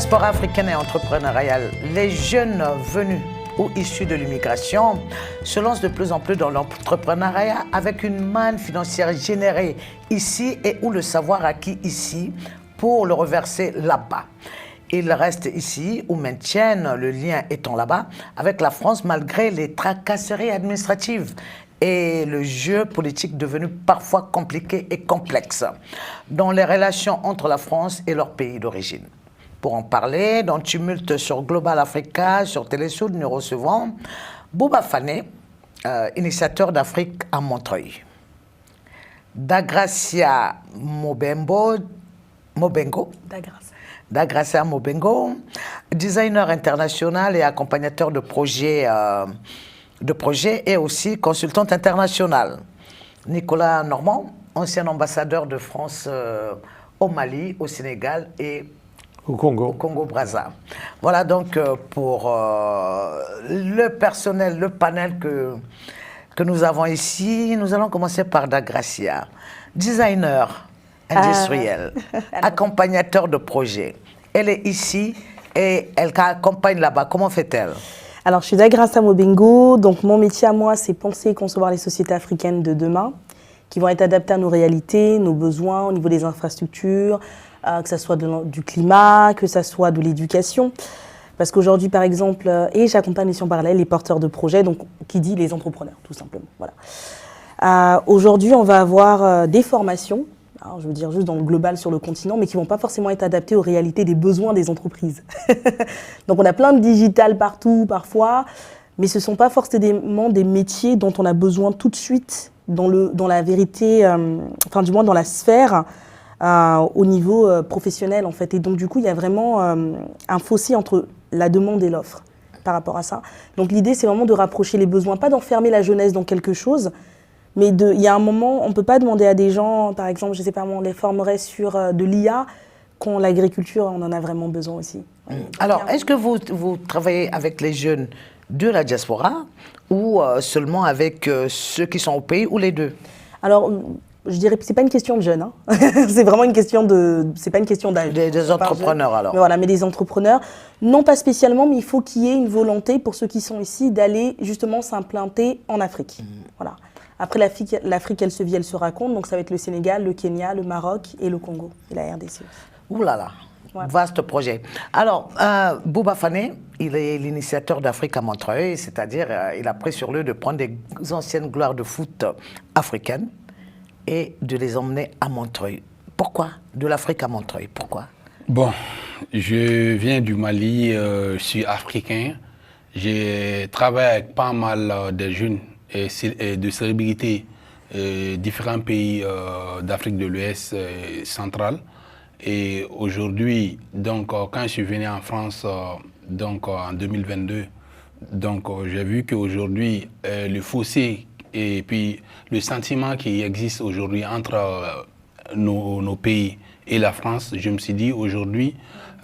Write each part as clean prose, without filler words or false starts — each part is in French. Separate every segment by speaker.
Speaker 1: diaspora africaine et entrepreneuriale, les jeunes venus ou issus de l'immigration se lancent de plus en plus dans l'entrepreneuriat avec une manne financière générée ici et ou le savoir acquis ici pour le reverser là-bas. Ils restent ici ou maintiennent le lien étant là-bas avec la France malgré les tracasseries administratives et le jeu politique devenu parfois compliqué et complexe dans les relations entre la France et leur pays d'origine. Pour en parler, dans Tumulte sur Global Africa, sur Télésoud, nous recevons Bouba Fane, initiateur d'Afrique à Montreuil. Dagracia Mobengo, Dagracia Mobengo, designer international et accompagnateur de projets et aussi consultante internationale. Nicolas Normand, ancien ambassadeur de France au Mali, au Sénégal et au Congo-Brazza. Voilà donc pour le personnel, le panel que nous avons ici. Nous allons commencer par Dagracia, designer industriel, accompagnateur de projet. Elle est ici et elle accompagne là-bas. Comment fait-elle?
Speaker 2: Alors, je suis Dagracia Mobengo. Donc, mon métier à moi, c'est penser et concevoir les sociétés africaines de demain qui vont être adaptées à nos réalités, nos besoins au niveau des infrastructures, que ce soit du climat, que ce soit de l'éducation. Parce qu'aujourd'hui, par exemple, et j'accompagne Mission Parallèle les porteurs de projets, donc qui dit les entrepreneurs, tout simplement. Voilà. Aujourd'hui, on va avoir des formations, alors je veux dire juste dans le global sur le continent, mais qui ne vont pas forcément être adaptées aux réalités des besoins des entreprises. Donc on a plein de digital partout, parfois, mais ce ne sont pas forcément des métiers dont on a besoin tout de suite dans la vérité, enfin du moins dans la sphère, au niveau professionnel en fait. Et donc du coup, il y a vraiment un fossé entre la demande et l'offre par rapport à ça. Donc l'idée, c'est vraiment de rapprocher les besoins, pas d'enfermer la jeunesse dans quelque chose, mais il y a un moment, on ne peut pas demander à des gens, par exemple, je ne sais pas, on les formerait sur de l'IA, quand l'agriculture, on en a vraiment besoin aussi.
Speaker 1: Alors, est-ce que vous travaillez avec les jeunes de la diaspora ou seulement avec ceux qui sont au pays ou les deux?
Speaker 2: Alors, je dirais que ce n'est pas une question de jeunes, hein. C'est vraiment une question de... C'est pas une question d'âge.
Speaker 1: Des entrepreneurs alors.
Speaker 2: Mais voilà, mais des entrepreneurs, non pas spécialement, mais il faut qu'il y ait une volonté pour ceux qui sont ici d'aller justement s'implanter en Afrique. Voilà. Après, l'Afrique, elle se vit, elle se raconte, donc ça va être le Sénégal, le Kenya, le Maroc et le Congo, et la RDC.
Speaker 1: Ouh là là, ouais. Vaste projet. Alors, Bouba Fane, il est l'initiateur d'Afrique à Montreuil, c'est-à-dire il a pris sur lui de prendre des anciennes gloires de foot africaines et de les emmener à Montreuil. Pourquoi de l'Afrique à Montreuil? Pourquoi?
Speaker 3: Bon, je viens du Mali, je suis africain. J'ai travaillé avec pas mal de jeunes et de célébrités, différents pays d'Afrique de l'Ouest centrale. Et aujourd'hui, donc, quand je suis venu en France donc, en 2022, donc, j'ai vu qu'aujourd'hui, le fossé et puis le sentiment qui existe aujourd'hui entre nos pays et la France, je me suis dit aujourd'hui,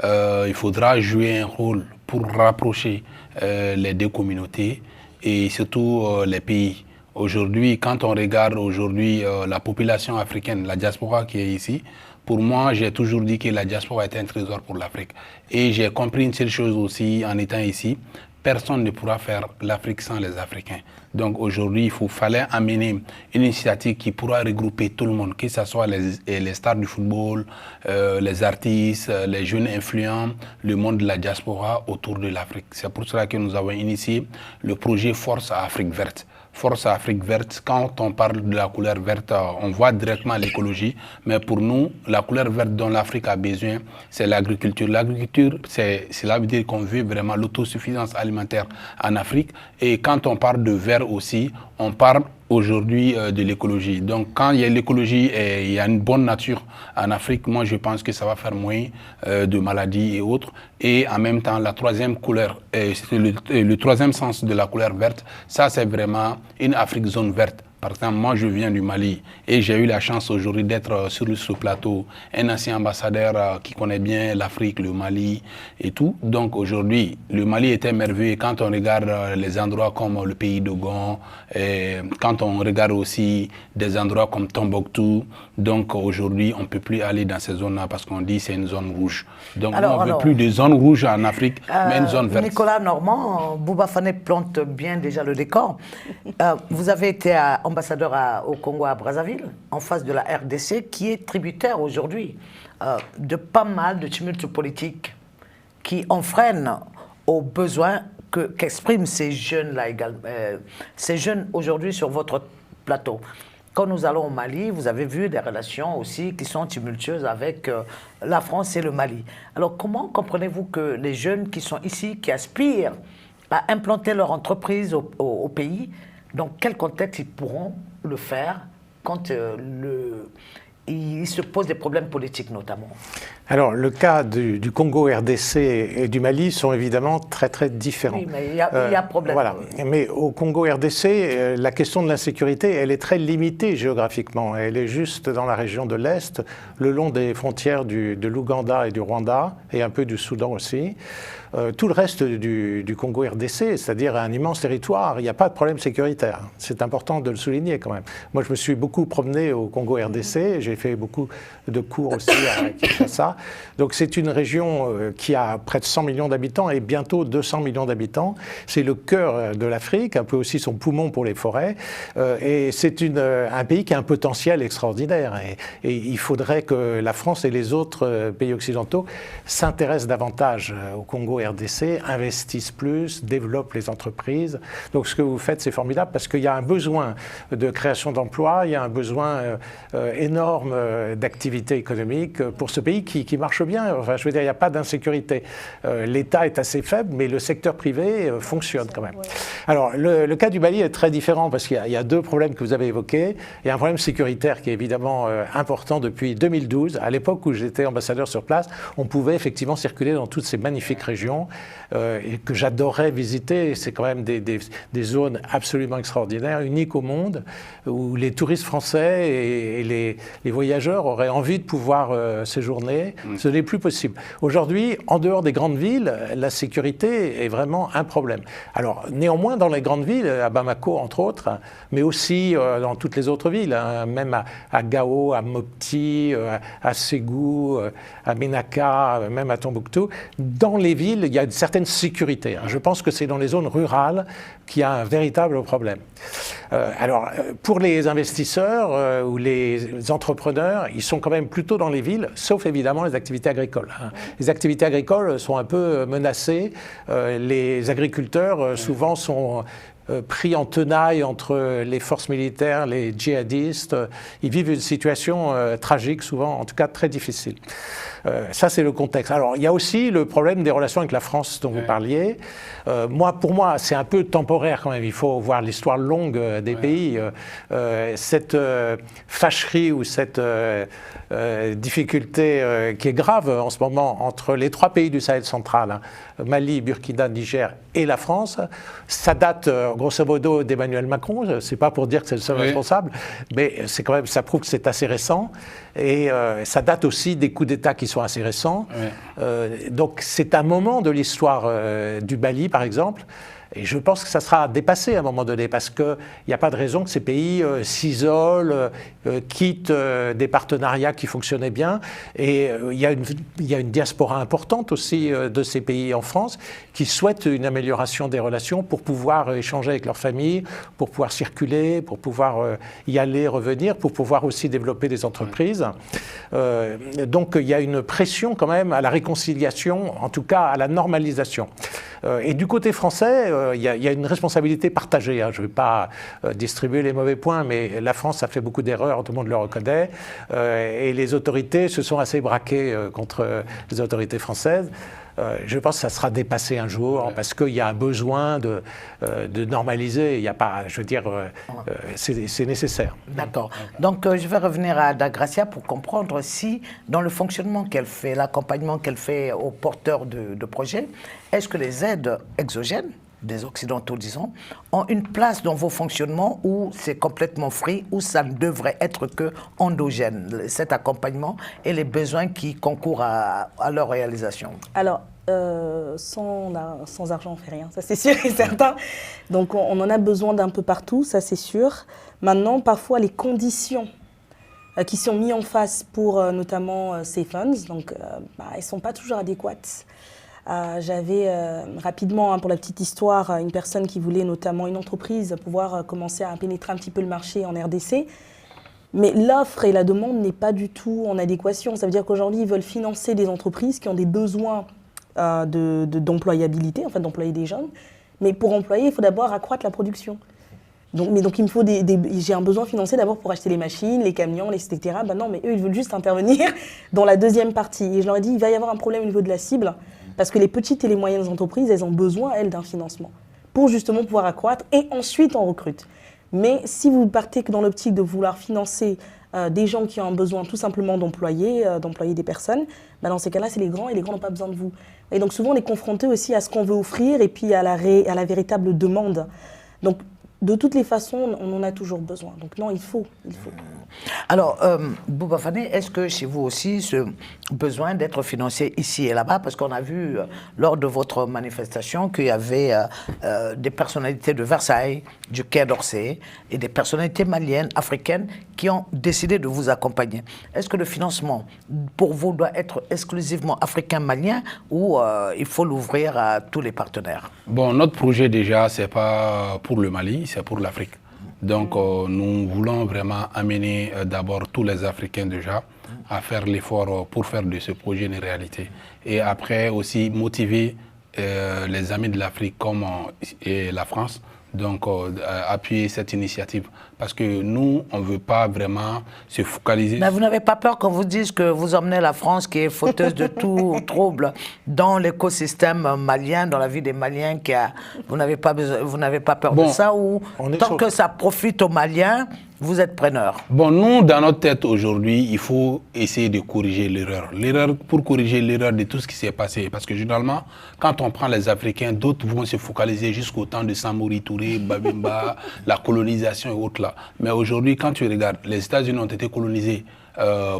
Speaker 3: il faudra jouer un rôle pour rapprocher les deux communautés et surtout les pays. Aujourd'hui, quand on regarde aujourd'hui la population africaine, la diaspora qui est ici, pour moi, j'ai toujours dit que la diaspora est un trésor pour l'Afrique. Et j'ai compris une seule chose aussi en étant ici, personne ne pourra faire l'Afrique sans les Africains. Donc aujourd'hui, il fallait amener une initiative qui pourra regrouper tout le monde, que ce soit les stars du football, les artistes, les jeunes influents, le monde de la diaspora autour de l'Afrique. C'est pour cela que nous avons initié le projet Force à Afrique verte. Force Afrique verte, quand on parle de la couleur verte, on voit directement l'écologie, mais pour nous, la couleur verte dont l'Afrique a besoin, c'est l'agriculture. L'agriculture, cela veut dire qu'on veut vraiment l'autosuffisance alimentaire en Afrique. Et quand on parle de vert aussi, on parle aujourd'hui de l'écologie. Donc quand il y a l'écologie et il y a une bonne nature en Afrique, moi je pense que ça va faire moins de maladies et autres. Et en même temps, la troisième couleur, le troisième sens de la couleur verte, ça c'est vraiment une Afrique zone verte. Par exemple, moi, je viens du Mali et j'ai eu la chance aujourd'hui d'être sur ce plateau, un ancien ambassadeur qui connaît bien l'Afrique, le Mali et tout. Donc aujourd'hui, le Mali est merveilleux quand on regarde les endroits comme le pays d'Ogon, quand on regarde aussi des endroits comme Tombouctou. Donc aujourd'hui, on ne peut plus aller dans ces zones-là parce qu'on dit que c'est une zone rouge. Donc on ne veut plus de zone rouge en Afrique, mais une zone verte.
Speaker 1: Nicolas Normand, Bouba Fane plante bien déjà le décor. Vous avez été ambassadeur au Congo à Brazzaville, en face de la RDC, qui est tributaire aujourd'hui de pas mal de tumultes politiques qui enfreignent aux besoins qu'expriment ces jeunes-là également. Ces jeunes aujourd'hui sur votre plateau. Quand nous allons au Mali, vous avez vu des relations aussi qui sont tumultueuses avec la France et le Mali. Alors comment comprenez-vous que les jeunes qui sont ici, qui aspirent à implanter leur entreprise au pays, dans quel contexte ils pourront le faire quand il se pose des problèmes politiques notamment?
Speaker 4: Alors, le cas du Congo, RDC et du Mali sont évidemment très, très différents.
Speaker 1: Oui, mais il y a problème.
Speaker 4: Voilà. Mais au Congo, RDC, la question de l'insécurité, elle est très limitée géographiquement. Elle est juste dans la région de l'Est, le long des frontières de l'Ouganda et du Rwanda, et un peu du Soudan aussi. Tout le reste du Congo RDC, c'est-à-dire un immense territoire, il n'y a pas de problème sécuritaire. C'est important de le souligner quand même. Moi, je me suis beaucoup promené au Congo RDC, j'ai fait beaucoup de cours aussi à Kinshasa. Donc c'est une région qui a près de 100 millions d'habitants et bientôt 200 millions d'habitants. C'est le cœur de l'Afrique, un peu aussi son poumon pour les forêts. Et c'est un pays qui a un potentiel extraordinaire. Et il faudrait que la France et les autres pays occidentaux s'intéressent davantage au Congo RDC, investissent plus, développent les entreprises. Donc ce que vous faites, c'est formidable parce qu'il y a un besoin de création d'emplois, il y a un besoin énorme d'activité économique pour ce pays qui marche bien. Enfin, je veux dire, il n'y a pas d'insécurité. L'État est assez faible, mais le secteur privé fonctionne quand même. Ouais. Alors, le cas du Mali est très différent parce qu'il y a deux problèmes que vous avez évoqués. Il y a un problème sécuritaire qui est évidemment important depuis 2012. À l'époque où j'étais ambassadeur sur place, on pouvait effectivement circuler dans toutes ces magnifiques régions et que j'adorais visiter. C'est quand même des zones absolument extraordinaires, uniques au monde, où les touristes français et les voyageurs auraient envie de pouvoir séjourner. Ce n'est plus possible. Aujourd'hui, en dehors des grandes villes, la sécurité est vraiment un problème. Alors, néanmoins, dans les grandes villes, à Bamako entre autres, mais aussi dans toutes les autres villes, hein, même à Gao, à Mopti, à Ségou, à Ménaka, même à Tombouctou, dans les villes, il y a une certaine sécurité. Hein. Je pense que c'est dans les zones rurales qu'il y a un véritable problème. Alors, pour les investisseurs ou les entrepreneurs, ils sont quand même plutôt dans les villes, sauf évidemment les activités agricoles. Hein. Les activités agricoles sont un peu menacées. Les agriculteurs, souvent, sont pris en tenaille entre les forces militaires, les djihadistes. Ils vivent une situation tragique, souvent, en tout cas très difficile. Ça, c'est le contexte. Alors, il y a aussi le problème des relations avec la France dont vous parliez. Pour moi, c'est un peu temporaire quand même. Il faut voir l'histoire longue des pays. Cette fâcherie ou cette difficulté qui est grave en ce moment entre les trois pays du Sahel central, hein, Mali, Burkina, Niger et la France, ça date grosso modo d'Emmanuel Macron. C'est pas pour dire que c'est le seul responsable, mais c'est quand même, ça prouve que c'est assez récent. Et ça date aussi des coups d'État qui sont assez récents. Donc c'est un moment de l'histoire du Mali, par exemple. Et je pense que ça sera dépassé à un moment donné, parce qu'il n'y a pas de raison que ces pays s'isolent, quittent des partenariats qui fonctionnaient bien. Et il y a une diaspora importante aussi de ces pays en France qui souhaitent une amélioration des relations pour pouvoir échanger avec leurs familles, pour pouvoir circuler, pour pouvoir y aller, revenir, pour pouvoir aussi développer des entreprises. Donc il y a une pression quand même à la réconciliation, en tout cas à la normalisation. Et du côté français, il y a une responsabilité partagée. Hein. Je ne vais pas distribuer les mauvais points, mais la France a fait beaucoup d'erreurs, tout le monde le reconnaît. Et les autorités se sont assez braquées contre les autorités françaises. Je pense que ça sera dépassé un jour parce qu'il y a un besoin de normaliser. Il n'y a pas, je veux dire, c'est nécessaire.
Speaker 1: D'accord. Donc, je vais revenir à Dagracia pour comprendre si, dans le fonctionnement qu'elle fait, l'accompagnement qu'elle fait aux porteurs de projets, est-ce que les aides exogènes des Occidentaux, disons, ont une place dans vos fonctionnements où c'est complètement free, où ça ne devrait être que endogène, cet accompagnement et les besoins qui concourent à leur réalisation?
Speaker 2: Alors, sans argent, on ne fait rien, ça c'est sûr et certain. Donc, on en a besoin d'un peu partout, ça c'est sûr. Maintenant, parfois, les conditions qui sont mises en face pour notamment ces funds, donc, elles ne sont pas toujours adéquates. J'avais rapidement, pour la petite histoire, une personne qui voulait notamment une entreprise pouvoir commencer à pénétrer un petit peu le marché en RDC. Mais l'offre et la demande n'est pas du tout en adéquation. Ça veut dire qu'aujourd'hui, ils veulent financer des entreprises qui ont des besoins d'employabilité, enfin d'employer des jeunes. Mais pour employer, il faut d'abord accroître la production. Donc il me faut j'ai un besoin financier d'abord pour acheter les machines, les camions, etc. Ben non, mais eux, ils veulent juste intervenir dans la deuxième partie. Et je leur ai dit, il va y avoir un problème au niveau de la cible. Parce que les petites et les moyennes entreprises, elles ont besoin, elles, d'un financement pour justement pouvoir accroître et ensuite on recrute. Mais si vous partez que dans l'optique de vouloir financer des gens qui ont un besoin tout simplement d'employer des personnes, ben dans ces cas-là, c'est les grands et les grands n'ont pas besoin de vous. Et donc souvent, on est confronté aussi à ce qu'on veut offrir et puis à la véritable demande. Donc, de toutes les façons, on en a toujours besoin. Donc non, il faut.
Speaker 1: Alors, Bouba Fane, est-ce que chez vous aussi, ce besoin d'être financé ici et là-bas, parce qu'on a vu lors de votre manifestation qu'il y avait des personnalités de Versailles, du Quai d'Orsay et des personnalités maliennes, africaines qui ont décidé de vous accompagner. Est-ce que le financement pour vous doit être exclusivement africain-malien ou il faut l'ouvrir à tous les partenaires?
Speaker 3: Bon, notre projet déjà, c'est pas pour le Mali, c'est pour l'Afrique. Donc nous voulons vraiment amener d'abord tous les Africains déjà à faire l'effort pour faire de ce projet une réalité. Et après aussi motiver les amis de l'Afrique comme et la France, donc appuyer cette initiative. Parce que nous, on ne veut pas vraiment se focaliser...
Speaker 1: Mais vous n'avez pas peur qu'on vous dise que vous emmenez la France, qui est fauteuse de tout trouble, dans l'écosystème malien, dans la vie des Maliens, vous n'avez pas peur de ça, ou tant que ça profite aux Maliens, vous êtes preneur?
Speaker 3: Bon, nous, dans notre tête aujourd'hui, il faut essayer de corriger l'erreur. Pour corriger l'erreur de tout ce qui s'est passé. Parce que généralement, quand on prend les Africains, d'autres vont se focaliser jusqu'au temps de Samori Touré, Babemba, la colonisation et autres là. Mais aujourd'hui, quand tu regardes, les États-Unis ont été colonisés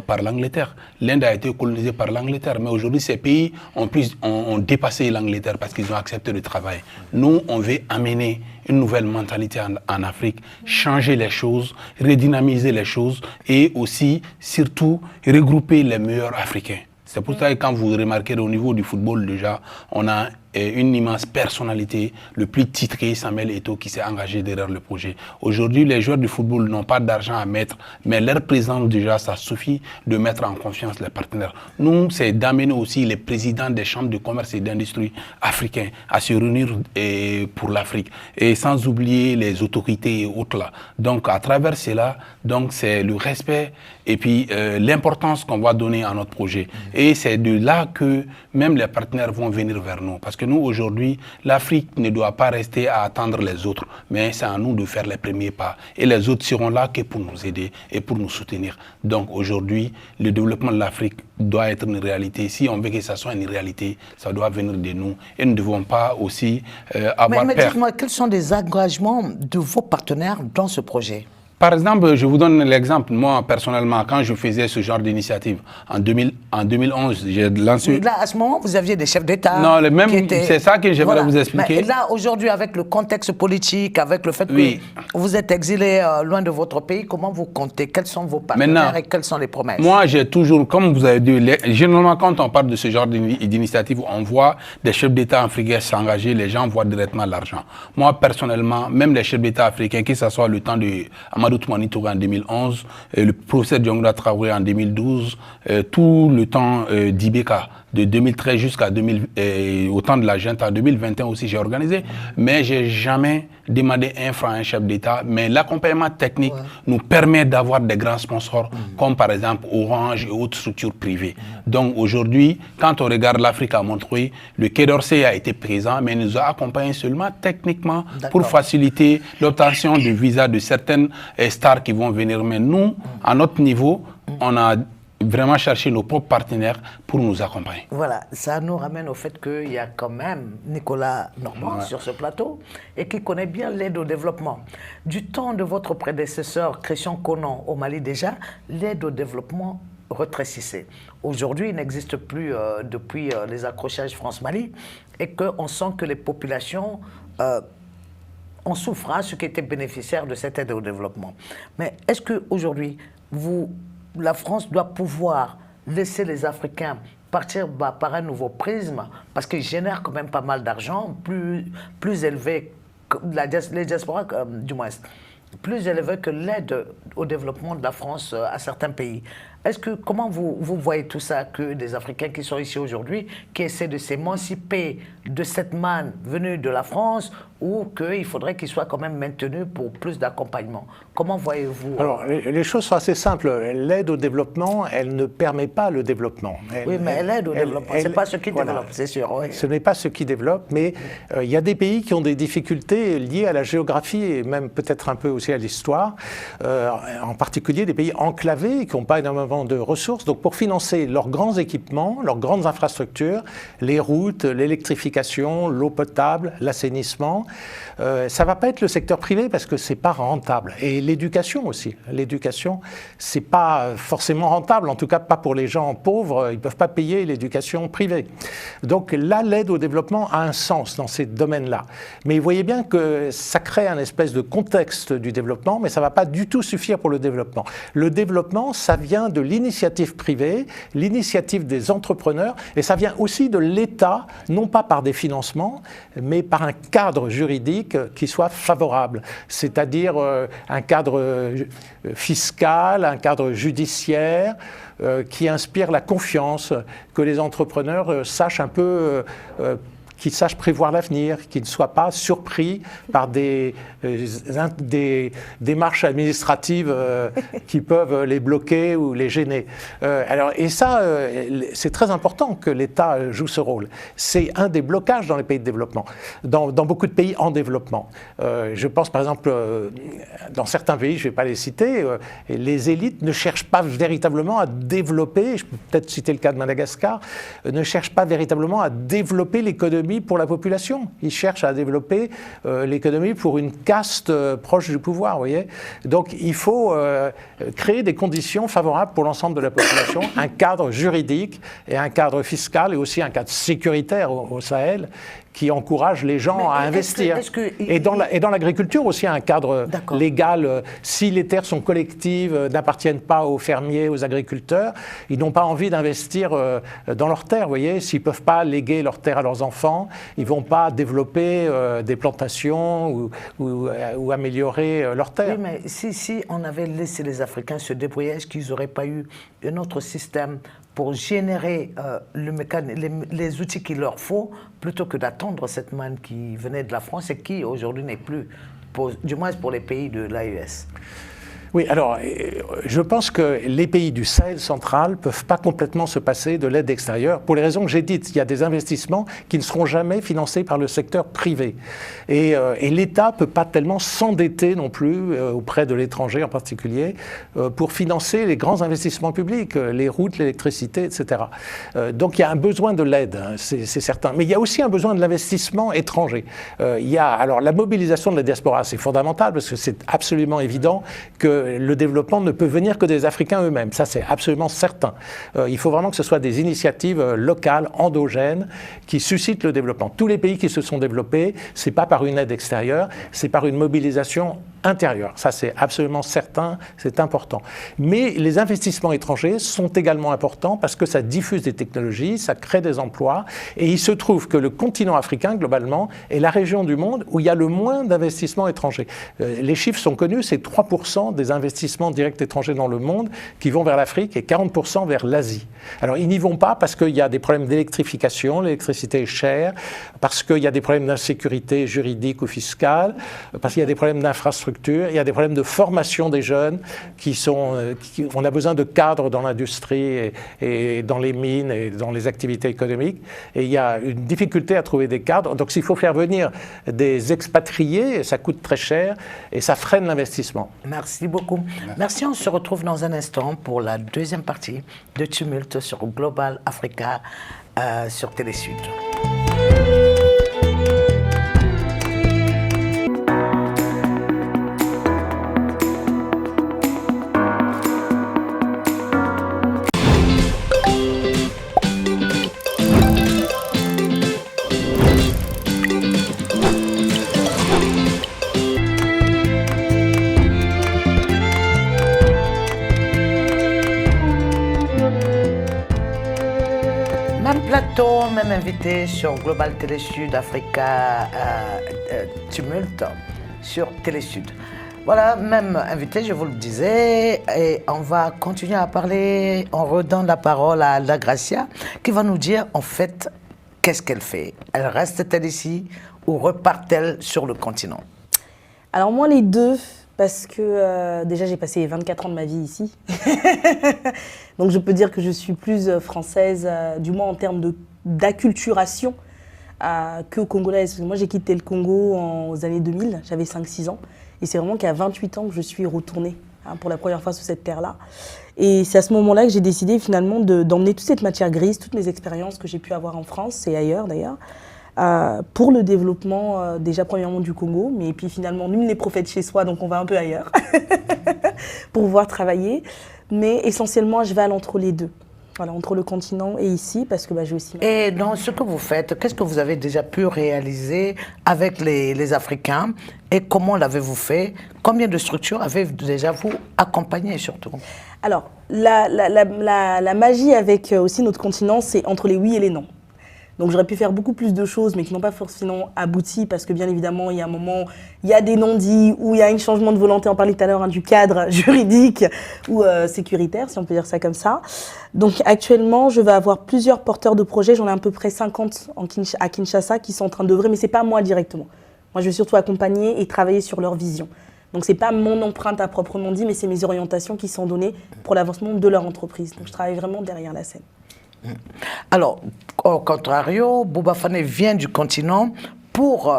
Speaker 3: par l'Angleterre. L'Inde a été colonisée par l'Angleterre. Mais aujourd'hui, ces pays ont dépassé l'Angleterre parce qu'ils ont accepté de travailler. Nous, on veut amener une nouvelle mentalité en Afrique, changer les choses, redynamiser les choses et aussi, surtout, regrouper les meilleurs Africains. C'est pour ça que quand vous remarquez au niveau du football déjà, on a une immense personnalité, le plus titré, Samuel Eto'o, qui s'est engagé derrière le projet. Aujourd'hui, les joueurs du football n'ont pas d'argent à mettre, mais leur présence déjà, ça suffit de mettre en confiance les partenaires. Nous, c'est d'amener aussi les présidents des chambres de commerce et d'industrie africains à se réunir pour l'Afrique, et sans oublier les autorités et autres là. Donc, à travers cela, donc c'est le respect et puis l'importance qu'on va donner à notre projet. Et c'est de là que même les partenaires vont venir vers nous. Parce que nous, aujourd'hui, l'Afrique ne doit pas rester à attendre les autres, mais c'est à nous de faire les premiers pas. Et les autres seront là que pour nous aider et pour nous soutenir. Donc aujourd'hui, le développement de l'Afrique doit être une réalité. Si on veut que ça soit une réalité, ça doit venir de nous. Et nous ne devons pas aussi avoir peur.
Speaker 1: Mais dites-moi, quels sont les engagements de vos partenaires dans ce projet?
Speaker 3: Par exemple, je vous donne l'exemple. Moi, personnellement, quand je faisais ce genre d'initiative, en 2011, j'ai lancé...
Speaker 1: Mais là, à ce moment, vous aviez des chefs d'État.
Speaker 3: Non, c'est ça que j'aimerais vous expliquer.
Speaker 1: Mais là, aujourd'hui, avec le contexte politique, avec le fait que vous êtes exilé loin de votre pays, comment vous comptez? Quels sont vos partenaires et quelles sont les promesses?
Speaker 3: Moi, j'ai toujours, comme vous avez dit, généralement, quand on parle de ce genre d'initiative, on voit des chefs d'État africains s'engager, les gens voient directement l'argent. Moi, personnellement, même les chefs d'État africains, que ce soit le temps de Amadou Toumani Touré en 2011, le professeur Diongola Traoré en 2012, tout le temps d'Ibeka, de 2013 jusqu'à au temps de la junte, en 2021 aussi, j'ai organisé. Mais je n'ai jamais demandé un franc à un chef d'État. Mais l'accompagnement technique nous permet d'avoir des grands sponsors, comme par exemple Orange et autres structures privées. Donc aujourd'hui, quand on regarde l'Afrique à Montreuil, le Quai d'Orsay a été présent, mais nous a accompagnés seulement techniquement pour faciliter l'obtention de visas de certaines stars qui vont venir. Mais nous, à notre niveau, on a vraiment chercher nos propres partenaires pour nous accompagner.
Speaker 1: Voilà, ça nous ramène au fait qu'il y a quand même Nicolas Normand sur ce plateau et qui connaît bien l'aide au développement. Du temps de votre prédécesseur Christian Conon au Mali déjà, l'aide au développement rétrécissait. Aujourd'hui, il n'existe plus depuis les accrochages France-Mali et qu'on sent que les populations en souffrent, ceux qui étaient bénéficiaires de cette aide au développement. Mais est-ce qu'aujourd'hui, la France doit pouvoir laisser les Africains partir par un nouveau prisme, parce qu'ils génèrent quand même pas mal d'argent, plus élevé que les diasporas, du moins, plus élevé que l'aide au développement de la France à certains pays. Comment vous voyez tout ça, que des Africains qui sont ici aujourd'hui, qui essaient de s'émanciper de cette manne venue de la France, ou qu'il faudrait qu'ils soient quand même maintenus pour plus d'accompagnement? Comment voyez-vous?
Speaker 4: Alors, les choses sont assez simples. L'aide au développement, elle ne permet pas le développement.
Speaker 1: Mais l'aide au développement, ce n'est pas ce qui développe, c'est sûr. Oui.
Speaker 4: Ce n'est pas ce qui développe, mais il y a des pays qui ont des difficultés liées à la géographie et même peut-être un peu aussi à l'histoire, en particulier des pays enclavés qui n'ont pas énormément de ressources. Donc pour financer leurs grands équipements, leurs grandes infrastructures, les routes, l'électrification, l'eau potable, l'assainissement, ça ne va pas être le secteur privé parce que ce n'est pas rentable. Et l'éducation aussi. L'éducation, ce n'est pas forcément rentable, en tout cas pas pour les gens pauvres, ils ne peuvent pas payer l'éducation privée. Donc là, l'aide au développement a un sens dans ces domaines-là. Mais vous voyez bien que ça crée un espèce de contexte du développement, mais ça ne va pas du tout suffire pour le développement. Le développement, ça vient de l'initiative privée, l'initiative des entrepreneurs, et ça vient aussi de l'État, non pas par des financements, mais par un cadre juridique qui soit favorable, c'est-à-dire un cadre fiscal, un cadre judiciaire, qui inspire la confiance, que les entrepreneurs sachent un peu qu'ils sachent prévoir l'avenir, qu'ils ne soient pas surpris par des démarches administratives qui peuvent les bloquer ou les gêner. Et ça, c'est très important que l'État joue ce rôle. C'est un des blocages dans les pays de développement, dans beaucoup de pays en développement. Je pense par exemple, dans certains pays, je ne vais pas les citer, les élites ne cherchent pas véritablement à développer, je peux peut-être citer le cas de Madagascar, ne cherchent pas véritablement à développer l'économie pour la population. Ils cherchent à développer l'économie pour une caste proche du pouvoir, vous voyez. Donc il faut créer des conditions favorables pour l'ensemble de la population, un cadre juridique et un cadre fiscal et aussi un cadre sécuritaire au Sahel qui encourage les gens à investir. Et dans l'agriculture aussi, un cadre légal. Si les terres sont collectives, n'appartiennent pas aux fermiers, aux agriculteurs, ils n'ont pas envie d'investir dans leurs terres. Vous voyez, s'ils ne peuvent pas léguer leurs terres à leurs enfants, ils ne vont pas développer des plantations ou améliorer leurs terres.
Speaker 1: Oui, mais si on avait laissé les Africains se débrouiller, est-ce qu'ils n'auraient pas eu un autre système pour générer les outils qu'il leur faut, plutôt que d'attendre cette manne qui venait de la France et qui aujourd'hui n'est plus, du moins pour les pays de l'AES?
Speaker 4: Oui, alors, je pense que les pays du Sahel central ne peuvent pas complètement se passer de l'aide extérieure, pour les raisons que j'ai dites. Il y a des investissements qui ne seront jamais financés par le secteur privé. Et l'État ne peut pas tellement s'endetter non plus, auprès de l'étranger en particulier, pour financer les grands investissements publics, les routes, l'électricité, etc. Donc il y a un besoin de l'aide, hein, c'est certain. Mais il y a aussi un besoin de l'investissement étranger. Alors la mobilisation de la diaspora, c'est fondamental, parce que c'est absolument évident que le développement ne peut venir que des Africains eux-mêmes. Ça, c'est absolument certain. Il faut vraiment que ce soit des initiatives locales, endogènes, qui suscitent le développement. Tous les pays qui se sont développés, ce n'est pas par une aide extérieure, c'est par une mobilisation intérieure. Ça, c'est absolument certain, c'est important. Mais les investissements étrangers sont également importants parce que ça diffuse des technologies, ça crée des emplois. Et il se trouve que le continent africain, globalement, est la région du monde où il y a le moins d'investissements étrangers. Les chiffres sont connus, c'est 3% des investissements directs étrangers dans le monde qui vont vers l'Afrique et 40% vers l'Asie. Alors, ils n'y vont pas parce qu'il y a des problèmes d'électrification, l'électricité est chère, parce qu'il y a des problèmes d'insécurité juridique ou fiscale, parce qu'il y a des problèmes d'infrastructure, il y a des problèmes de formation des jeunes on a besoin de cadres dans l'industrie et dans les mines et dans les activités économiques. Et il y a une difficulté à trouver des cadres. Donc s'il faut faire venir des expatriés, ça coûte très cher et ça freine l'investissement.
Speaker 1: Merci beaucoup. beaucoup. Merci, on se retrouve dans un instant pour la deuxième partie de Tumulte sur Global Africa sur Télésud. Même invité sur Global Télésud Africa Tumulte sur Télésud. Voilà, même invité, je vous le disais, et on va continuer à parler. On redonne la parole à Alda Gracia qui va nous dire en fait qu'est-ce qu'elle fait. Elle reste-t-elle ici ou repart-elle sur le continent?
Speaker 2: Alors moi les deux, parce que déjà j'ai passé 24 ans de ma vie ici. Donc je peux dire que je suis plus française, du moins en termes d'acculturation que congolaise. Parce que moi j'ai quitté le Congo aux années 2000, j'avais 5-6 ans. Et c'est vraiment qu'à 28 ans que je suis retournée pour la première fois sur cette terre-là. Et c'est à ce moment-là que j'ai décidé finalement d'emmener toute cette matière grise, toutes mes expériences que j'ai pu avoir en France et ailleurs d'ailleurs, pour le développement déjà premièrement du Congo, mais puis finalement nul n'est prophète chez soi, donc on va un peu ailleurs pour pouvoir travailler. Mais essentiellement, je vais entre les deux. Voilà, entre le continent et ici, parce que je aussi...
Speaker 1: Et dans ce que vous faites, qu'est-ce que vous avez déjà pu réaliser avec les Africains et comment l'avez-vous fait? Combien de structures avez-vous déjà vous accompagné surtout?
Speaker 2: Alors, la magie avec aussi notre continent, c'est entre les oui et les non. Donc j'aurais pu faire beaucoup plus de choses, mais qui n'ont pas forcément abouti, parce que bien évidemment, il y a un moment, il y a des non-dits, ou il y a un changement de volonté, on parlait tout à l'heure du cadre juridique ou sécuritaire, si on peut dire ça comme ça. Donc actuellement, je vais avoir plusieurs porteurs de projets, j'en ai à peu près 50 à Kinshasa qui sont en train d'œuvrer, mais ce n'est pas moi directement. Moi, je vais surtout accompagner et travailler sur leur vision. Donc ce n'est pas mon empreinte à proprement dit, mais c'est mes orientations qui sont données pour l'avancement de leur entreprise. Donc je travaille vraiment derrière la scène.
Speaker 1: Alors, au contrario, Bouba Fane vient du continent pour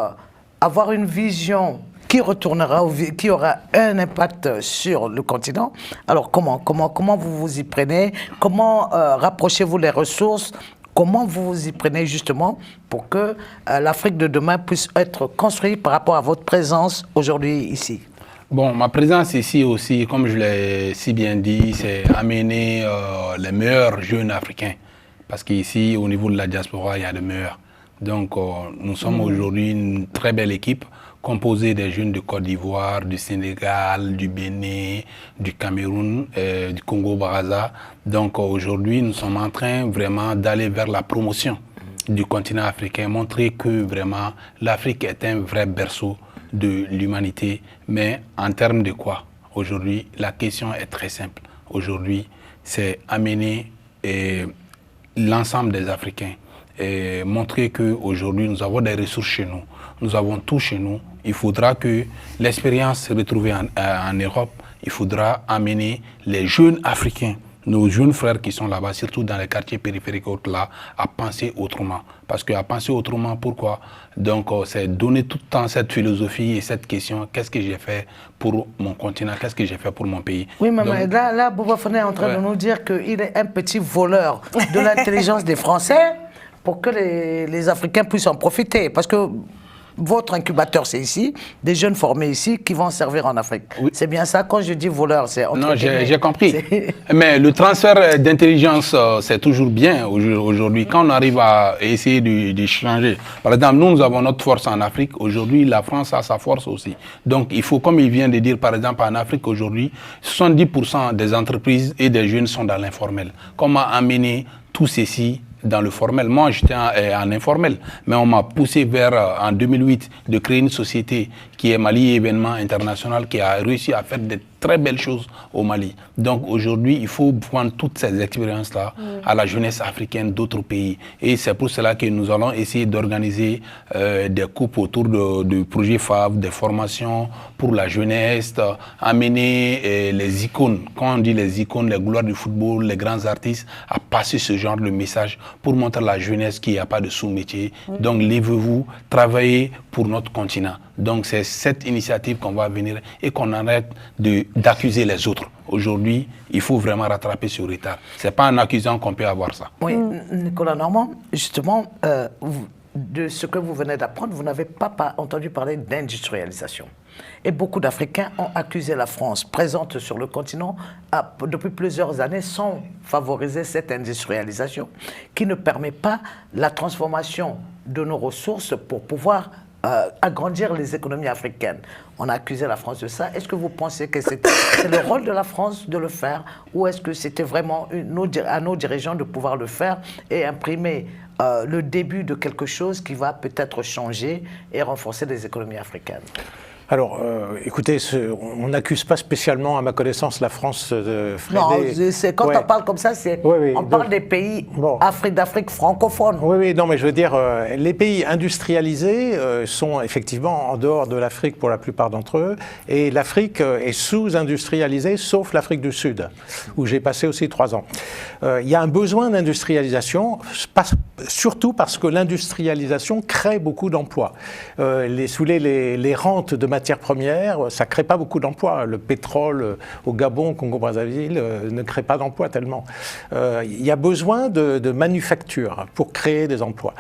Speaker 1: avoir une vision qui retournera, qui aura un impact sur le continent. Alors, comment vous vous y prenez? Comment rapprochez-vous les ressources? Comment vous vous y prenez justement pour que l'Afrique de demain puisse être construite par rapport à votre présence aujourd'hui ici?
Speaker 3: Bon, ma présence ici aussi, comme je l'ai si bien dit, c'est amener les meilleurs jeunes africains. Parce qu'ici, au niveau de la diaspora, il y a les meilleurs. Donc, nous sommes aujourd'hui une très belle équipe composée des jeunes de Côte d'Ivoire, du Sénégal, du Bénin, du Cameroun, du Congo-Brazza. Donc, aujourd'hui, nous sommes en train vraiment d'aller vers la promotion du continent africain, montrer que vraiment l'Afrique est un vrai berceau de l'humanité. Mais en termes de quoi? Aujourd'hui, la question est très simple. Aujourd'hui, c'est amener l'ensemble des Africains et montrer qu'aujourd'hui, nous avons des ressources chez nous. Nous avons tout chez nous. Il faudra que l'expérience se retrouve en Europe. Il faudra amener les jeunes Africains, nos jeunes frères qui sont là-bas, surtout dans les quartiers périphériques là, à penser autrement. Parce qu'à penser autrement, pourquoi? Donc, c'est donner tout le temps cette philosophie et cette question, qu'est-ce que j'ai fait pour mon continent, qu'est-ce que j'ai fait pour mon pays?
Speaker 1: Oui, maman, là Bouba Fane est en train de nous dire qu'il est un petit voleur de l'intelligence des Français pour que les Africains puissent en profiter. Parce que votre incubateur, c'est ici, des jeunes formés ici qui vont servir en Afrique. Oui. C'est bien ça, quand je dis voleur, c'est...
Speaker 3: Non, j'ai compris. Mais le transfert d'intelligence, c'est toujours bien aujourd'hui. Quand on arrive à essayer d'échanger. Par exemple, nous avons notre force en Afrique. Aujourd'hui, la France a sa force aussi. Donc, il faut, comme il vient de dire, par exemple, en Afrique aujourd'hui, 70% des entreprises et des jeunes sont dans l'informel. Comment amener tout ceci dans le formel? Moi, j'étais en informel, mais on m'a poussé vers, en 2008, de créer une société qui est Mali Événement International, qui a réussi à faire de très belles choses au Mali. Donc aujourd'hui, il faut prendre toutes ces expériences-là à la jeunesse africaine d'autres pays. Et c'est pour cela que nous allons essayer d'organiser des coupes autour de projets FAV, des formations pour la jeunesse, amener les icônes, quand on dit les icônes, les gloires du football, les grands artistes, à passer ce genre de message pour montrer à la jeunesse qu'il n'y a pas de sous-métier. Donc lèvez-vous, travaillez pour notre continent. Donc c'est cette initiative qu'on va venir et qu'on arrête d'accuser les autres. Aujourd'hui, il faut vraiment rattraper ce retard. Ce n'est pas en accusant qu'on peut avoir ça.
Speaker 1: Oui, Nicolas Normand, justement, de ce que vous venez d'apprendre, vous n'avez pas entendu parler d'industrialisation. Et beaucoup d'Africains ont accusé la France, présente sur le continent depuis plusieurs années, sans favoriser cette industrialisation qui ne permet pas la transformation de nos ressources pour pouvoir agrandir les économies africaines. On a accusé la France de ça. Est-ce que vous pensez que c'est le rôle de la France de le faire, ou est-ce que c'était vraiment à nos dirigeants de pouvoir le faire et imprimer le début de quelque chose qui va peut-être changer et renforcer les économies africaines?
Speaker 4: Alors, écoutez, on n'accuse pas spécialement, à ma connaissance, la France de freiner.
Speaker 1: Non, quand on parle comme ça, on parle des pays d'Afrique francophone.
Speaker 4: Oui, non, mais je veux dire, les pays industrialisés sont effectivement en dehors de l'Afrique pour la plupart d'entre eux, et l'Afrique est sous-industrialisée, sauf l'Afrique du Sud, où j'ai passé aussi 3 ans. Il y a un besoin d'industrialisation, surtout parce que l'industrialisation crée beaucoup d'emplois. Les rentes de matières premières, ça ne crée pas beaucoup d'emplois. Le pétrole au Gabon, au Congo-Brazzaville, ne crée pas d'emplois tellement. Il y a besoin de manufactures pour créer des emplois.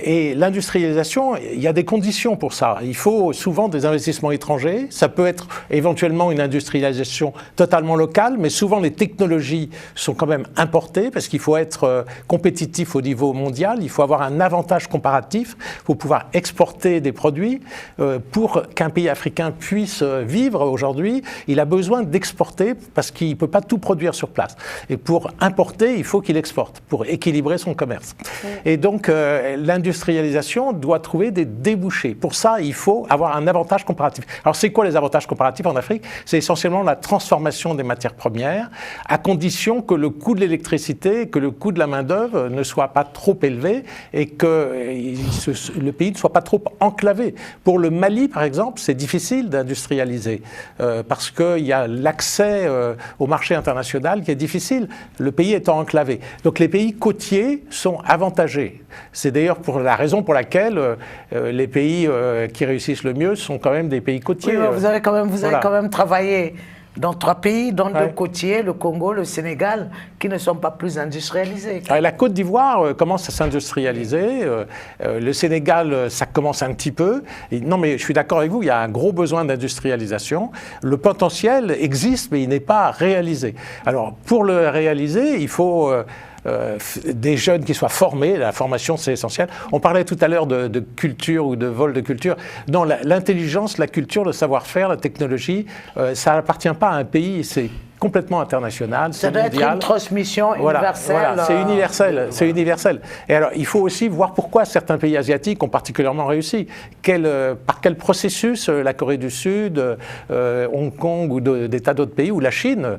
Speaker 4: Et l'industrialisation, il y a des conditions pour ça. Il faut souvent des investissements étrangers. Ça peut être éventuellement une industrialisation totalement locale, mais souvent les technologies sont quand même importées parce qu'il faut être compétitif au niveau mondial. Il faut avoir un avantage comparatif pour pouvoir exporter des produits. Pour qu'un pays africain puisse vivre aujourd'hui, il a besoin d'exporter parce qu'il ne peut pas tout produire sur place. Et pour importer, il faut qu'il exporte pour équilibrer son commerce. Et donc, l'industrialisation doit trouver des débouchés. Pour ça, il faut avoir un avantage comparatif. Alors, c'est quoi les avantages comparatifs en Afrique? C'est essentiellement la transformation des matières premières, à condition que le coût de l'électricité, que le coût de la main-d'œuvre ne soit pas trop élevé et que le pays ne soit pas trop enclavé. Pour le Mali, par exemple, c'est difficile d'industrialiser parce qu'il y a l'accès au marché international qui est difficile, le pays étant enclavé. Donc les pays côtiers sont avantagés. C'est d'ailleurs pour la raison pour laquelle les pays qui réussissent le mieux sont quand même des pays côtiers.
Speaker 1: Oui, vous avez quand même travaillé dans 3 pays, dans 2 côtiers, le Congo, le Sénégal, qui ne sont pas plus industrialisés.
Speaker 4: La Côte d'Ivoire commence à s'industrialiser. Le Sénégal, ça commence un petit peu. Non, mais je suis d'accord avec vous, il y a un gros besoin d'industrialisation. Le potentiel existe, mais il n'est pas réalisé. Alors, pour le réaliser, il faut des jeunes qui soient formés. La formation, c'est essentiel. On parlait tout à l'heure de culture ou de vol de culture. Non, l'intelligence, la culture, le savoir-faire, la technologie, ça n'appartient pas à un pays, c'est complètement international, c'est mondial. Ça doit être
Speaker 1: une transmission universelle.
Speaker 4: Voilà, c'est universel. Et alors, il faut aussi voir pourquoi certains pays asiatiques ont particulièrement réussi. Par quel processus la Corée du Sud, Hong Kong ou des tas d'autres pays, ou la Chine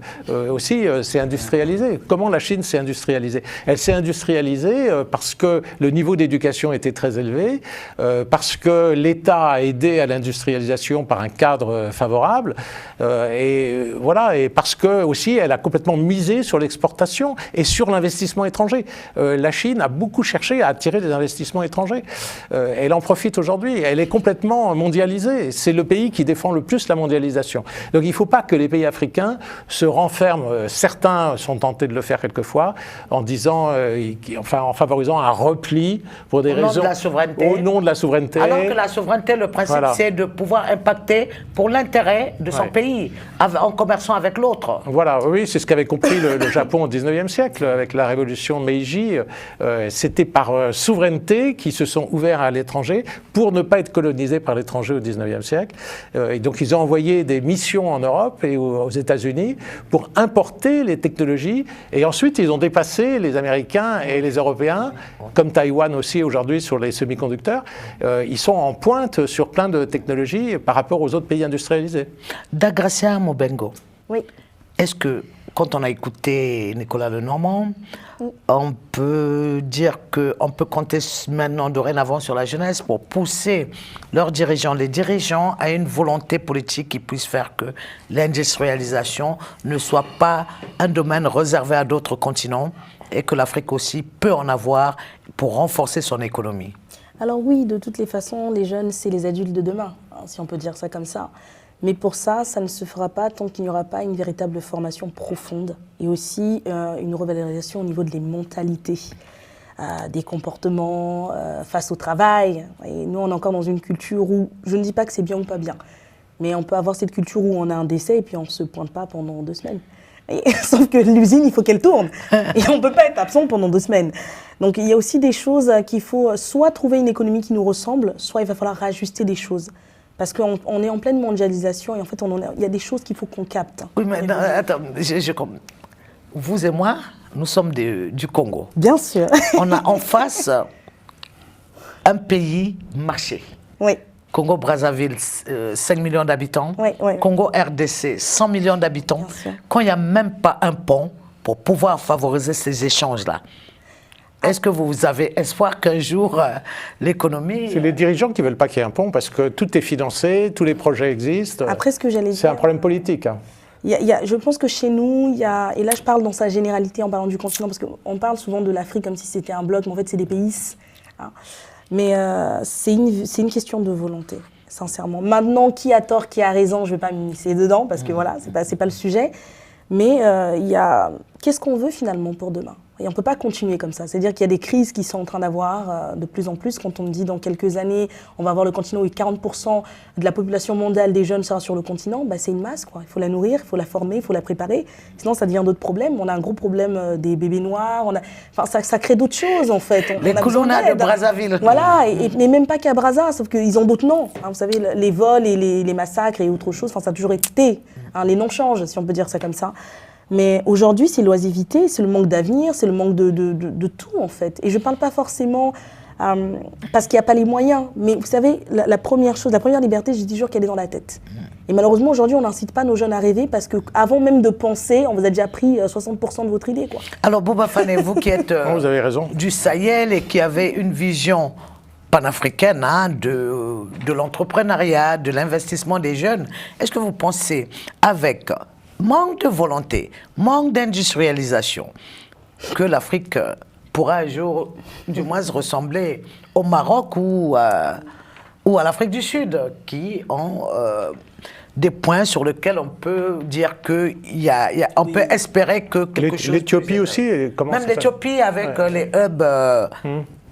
Speaker 4: aussi s'est industrialisée. Comment la Chine s'est industrialisée? Elle s'est industrialisée parce que le niveau d'éducation était très élevé, parce que l'État a aidé à l'industrialisation par un cadre favorable, et parce que aussi elle a complètement misé sur l'exportation et sur l'investissement étranger. La Chine a beaucoup cherché à attirer des investissements étrangers. Elle en profite aujourd'hui. Elle est complètement mondialisée. C'est le pays qui défend le plus la mondialisation. Donc il ne faut pas que les pays africains se renferment. Certains sont tentés de le faire quelquefois en disant, en favorisant un repli pour des raisons au nom de la souveraineté.
Speaker 1: Alors que la souveraineté, le principe, c'est de pouvoir impacter pour l'intérêt de son pays en commerçant avec l'autre.
Speaker 4: Voilà, oui, c'est ce qu'avait compris le Japon au XIXe siècle avec la révolution Meiji. C'était par souveraineté qu'ils se sont ouverts à l'étranger pour ne pas être colonisés par l'étranger au XIXe siècle. Et donc ils ont envoyé des missions en Europe et aux États-Unis pour importer les technologies. Et ensuite ils ont dépassé les Américains et les Européens, comme Taïwan aussi aujourd'hui sur les semi-conducteurs. Ils sont en pointe sur plein de technologies par rapport aux autres pays industrialisés.
Speaker 1: Dagracia Mobengo.
Speaker 2: Oui.
Speaker 1: Est-ce que, quand on a écouté Nicolas Lenormand, on peut dire qu'on peut compter maintenant dorénavant sur la jeunesse pour pousser leurs dirigeants, les dirigeants, à une volonté politique qui puisse faire que l'industrialisation ne soit pas un domaine réservé à d'autres continents et que l'Afrique aussi peut en avoir pour renforcer son économie?
Speaker 2: Alors oui, de toutes les façons, les jeunes, c'est les adultes de demain. si on peut dire ça comme ça. Mais pour ça, ça ne se fera pas tant qu'il n'y aura pas une véritable formation profonde et aussi une revalorisation au niveau des mentalités, des comportements face au travail. Et nous, on est encore dans une culture où, je ne dis pas que c'est bien ou pas bien, mais on peut avoir cette culture où on a un décès et puis on ne se pointe pas pendant 2 semaines. Sauf que l'usine, il faut qu'elle tourne. Et on ne peut pas être absent pendant 2 semaines. Donc il y a aussi des choses qu'il faut soit trouver une économie qui nous ressemble, soit il va falloir réajuster des choses. Parce qu'on est en pleine mondialisation et en fait, il y a des choses qu'il faut qu'on capte.
Speaker 1: Oui, mais non, attends, vous et moi, nous sommes du Congo.
Speaker 2: Bien sûr.
Speaker 1: On a en face un pays marché.
Speaker 2: Oui.
Speaker 1: Congo-Brazzaville, 5 millions d'habitants.
Speaker 2: Oui, oui.
Speaker 1: Congo-RDC, 100 millions d'habitants. Quand il n'y a même pas un pont pour pouvoir favoriser ces échanges-là, est-ce que vous avez espoir qu'un jour, l'économie...
Speaker 4: C'est les dirigeants qui ne veulent pas qu'il y ait un pont parce que tout est financé, tous les projets existent.
Speaker 2: Après, ce que j'allais dire...
Speaker 4: C'est un problème politique. Hein.
Speaker 2: Je pense que chez nous, et là je parle dans sa généralité en parlant du continent, parce qu'on parle souvent de l'Afrique comme si c'était un bloc, mais en fait c'est des pays. Hein. Mais c'est une question de volonté, sincèrement. Maintenant, qui a tort, qui a raison, je ne vais pas m'immiscer dedans, parce que voilà, c'est pas le sujet. Mais qu'est-ce qu'on veut finalement pour demain ? Et on ne peut pas continuer comme ça. C'est-à-dire qu'il y a des crises qui sont en train d'avoir de plus en plus. Quand on me dit dans quelques années, on va avoir le continent où 40% de la population mondiale des jeunes sera sur le continent, c'est une masse, quoi. Il faut la nourrir, il faut la former, il faut la préparer. Sinon, ça devient d'autres problèmes. On a un gros problème des bébés noirs. Ça crée d'autres choses, en fait.
Speaker 1: Les colonnas de Brazzaville.
Speaker 2: Voilà, mais même pas qu'à Brazza, sauf qu'ils ont d'autres noms. Hein, vous savez, les vols et les massacres et autre chose, ça a toujours été. Hein, les noms changent, si on peut dire ça comme ça. Mais aujourd'hui, c'est l'oisiveté, c'est le manque d'avenir, c'est le manque de tout, en fait. Et je ne parle pas forcément parce qu'il n'y a pas les moyens. Mais vous savez, la première liberté, je dis toujours qu'elle est dans la tête. Et malheureusement, aujourd'hui, on n'incite pas nos jeunes à rêver parce qu'avant même de penser, on vous a déjà pris 60% de votre idée, quoi.
Speaker 1: Alors, Bouba Fane, vous qui êtes
Speaker 4: vous avez raison.
Speaker 1: Du Sahel et qui avez une vision panafricaine de l'entrepreneuriat, de l'investissement des jeunes, est-ce que vous pensez avec... manque de volonté, manque d'industrialisation, que l'Afrique pourra un jour, du moins, ressembler au Maroc ou à l'Afrique du Sud, qui ont des points sur lesquels on peut dire qu'on peut espérer que quelque chose...
Speaker 4: L'Éthiopie aussi, comment
Speaker 1: même l'Éthiopie avec les hubs...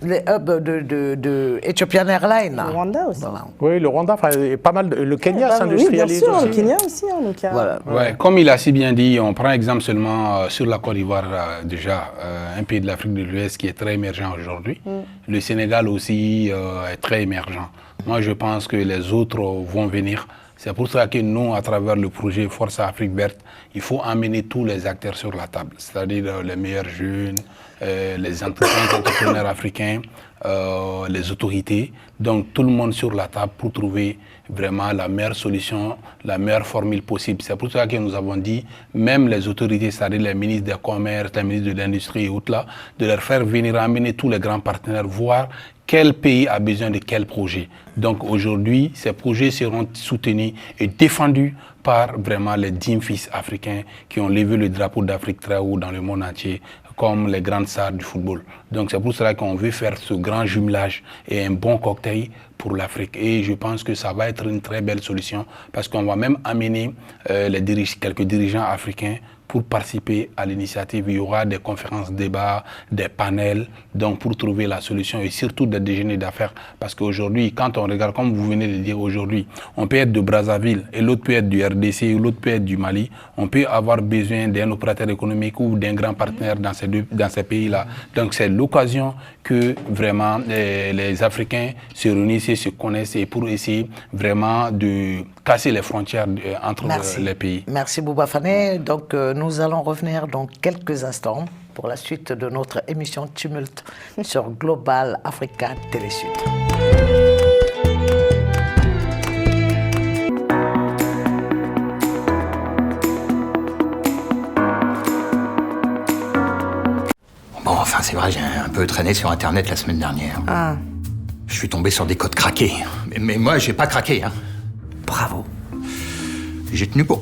Speaker 1: Les hubs de Ethiopian Airlines.
Speaker 2: Le Rwanda aussi.
Speaker 1: Voilà.
Speaker 4: Oui, le Rwanda, pas mal. Le Kenya s'industrialise
Speaker 2: oui, bien sûr,
Speaker 4: aussi.
Speaker 2: le Kenya aussi. Hein, donc,
Speaker 1: voilà.
Speaker 3: Ouais, comme il a si bien dit, on prend exemple seulement sur la Côte d'Ivoire, déjà, un pays de l'Afrique de l'Ouest qui est très émergent aujourd'hui. Le Sénégal aussi est très émergent. Moi, je pense que les autres vont venir. C'est pour ça que nous, à travers le projet Force Afrique Verte, il faut amener tous les acteurs sur la table, c'est-à-dire les meilleurs jeunes, les entrepreneurs africains, les autorités, donc tout le monde sur la table pour trouver vraiment la meilleure solution, la meilleure formule possible. C'est pour ça que nous avons dit, même les autorités, c'est-à-dire les ministres des commerces, les ministres de l'industrie et autres là, de leur faire venir amener tous les grands partenaires, voir quel pays a besoin de quel projet. Donc aujourd'hui, ces projets seront soutenus et défendus par vraiment les dignes fils africains qui ont levé le drapeau d'Afrique très haut dans le monde entier, comme les grandes stars du football. Donc c'est pour cela qu'on veut faire ce grand jumelage et un bon cocktail pour l'Afrique. Et je pense que ça va être une très belle solution parce qu'on va même amener quelques dirigeants africains pour participer à l'initiative. Il y aura des conférences, débats, des panels, donc pour trouver la solution et surtout des déjeuners d'affaires. Parce qu'aujourd'hui, quand on regarde, comme vous venez de dire aujourd'hui, on peut être de Brazzaville et l'autre peut être du RDC ou l'autre peut être du Mali. On peut avoir besoin d'un opérateur économique ou d'un grand partenaire dans ces pays-là. Donc c'est l'occasion que vraiment les Africains se réunissent et se connaissent et pour essayer vraiment de casser les frontières entre les pays.
Speaker 1: Merci Bouba Fane. Donc nous allons revenir dans quelques instants pour la suite de notre émission Tumulte sur Global Africa Télésud.
Speaker 5: Bon, enfin, c'est vrai, j'ai un peu traîné sur Internet la semaine dernière.
Speaker 6: Ah.
Speaker 5: Je suis tombé sur des codes craqués. Mais moi, j'ai pas craqué, hein.
Speaker 6: Bravo.
Speaker 5: J'ai tenu bon.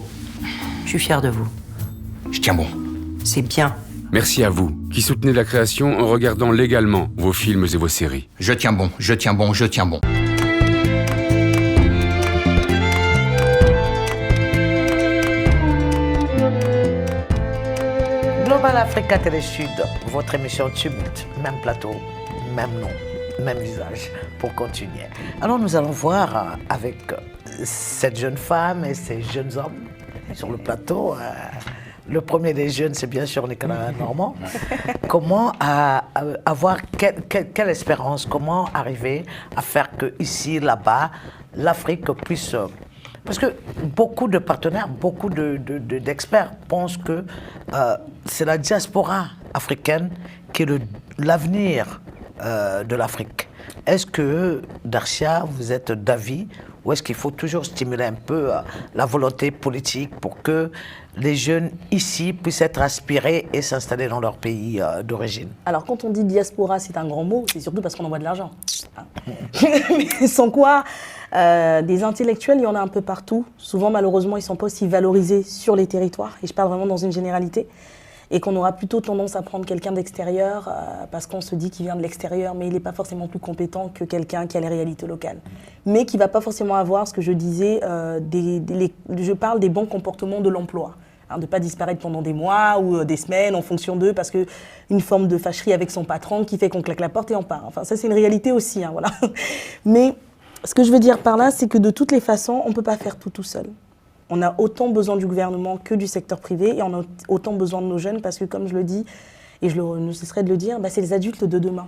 Speaker 6: Je suis fier de vous.
Speaker 5: Je tiens bon.
Speaker 6: C'est bien.
Speaker 7: Merci à vous, qui soutenez la création en regardant légalement vos films et vos séries.
Speaker 5: Je tiens bon, je tiens bon, je tiens bon.
Speaker 1: Global Africa Télé Sud, votre émission Tumulte, même plateau, même nom, même visage, pour continuer. Alors nous allons voir avec cette jeune femme et ces jeunes hommes sur le plateau. Le premier des jeunes, c'est bien sûr Nicolas Normand. Comment avoir quelle espérance, comment arriver à faire que ici, là-bas, l'Afrique puisse... Parce que beaucoup de partenaires, beaucoup d'experts pensent que c'est la diaspora africaine qui est l'avenir de l'Afrique. Est-ce que, Darcia, vous êtes d'avis ou est-ce qu'il faut toujours stimuler un peu la volonté politique pour que les jeunes ici puissent être aspirés et s'installer dans leur pays d'origine?
Speaker 2: Alors, quand on dit diaspora, c'est un grand mot, c'est surtout parce qu'on envoie de l'argent. Mais sans quoi, des intellectuels, il y en a un peu partout. Souvent, malheureusement, ils ne sont pas aussi valorisés sur les territoires. Et je parle vraiment dans une généralité. Et qu'on aura plutôt tendance à prendre quelqu'un d'extérieur parce qu'on se dit qu'il vient de l'extérieur, mais il n'est pas forcément plus compétent que quelqu'un qui a les réalités locales. Mais qui ne va pas forcément avoir, ce que je disais, je parle des bons comportements de l'emploi. Hein, de ne pas disparaître pendant des mois ou des semaines en fonction d'eux, parce qu'une forme de fâcherie avec son patron qui fait qu'on claque la porte et on part. Enfin, ça, c'est une réalité aussi. Hein, voilà. Mais ce que je veux dire par là, c'est que de toutes les façons, on ne peut pas faire tout seul. On a autant besoin du gouvernement que du secteur privé et on a autant besoin de nos jeunes parce que, comme je le dis, et je ne cesserai de le dire, c'est les adultes de demain.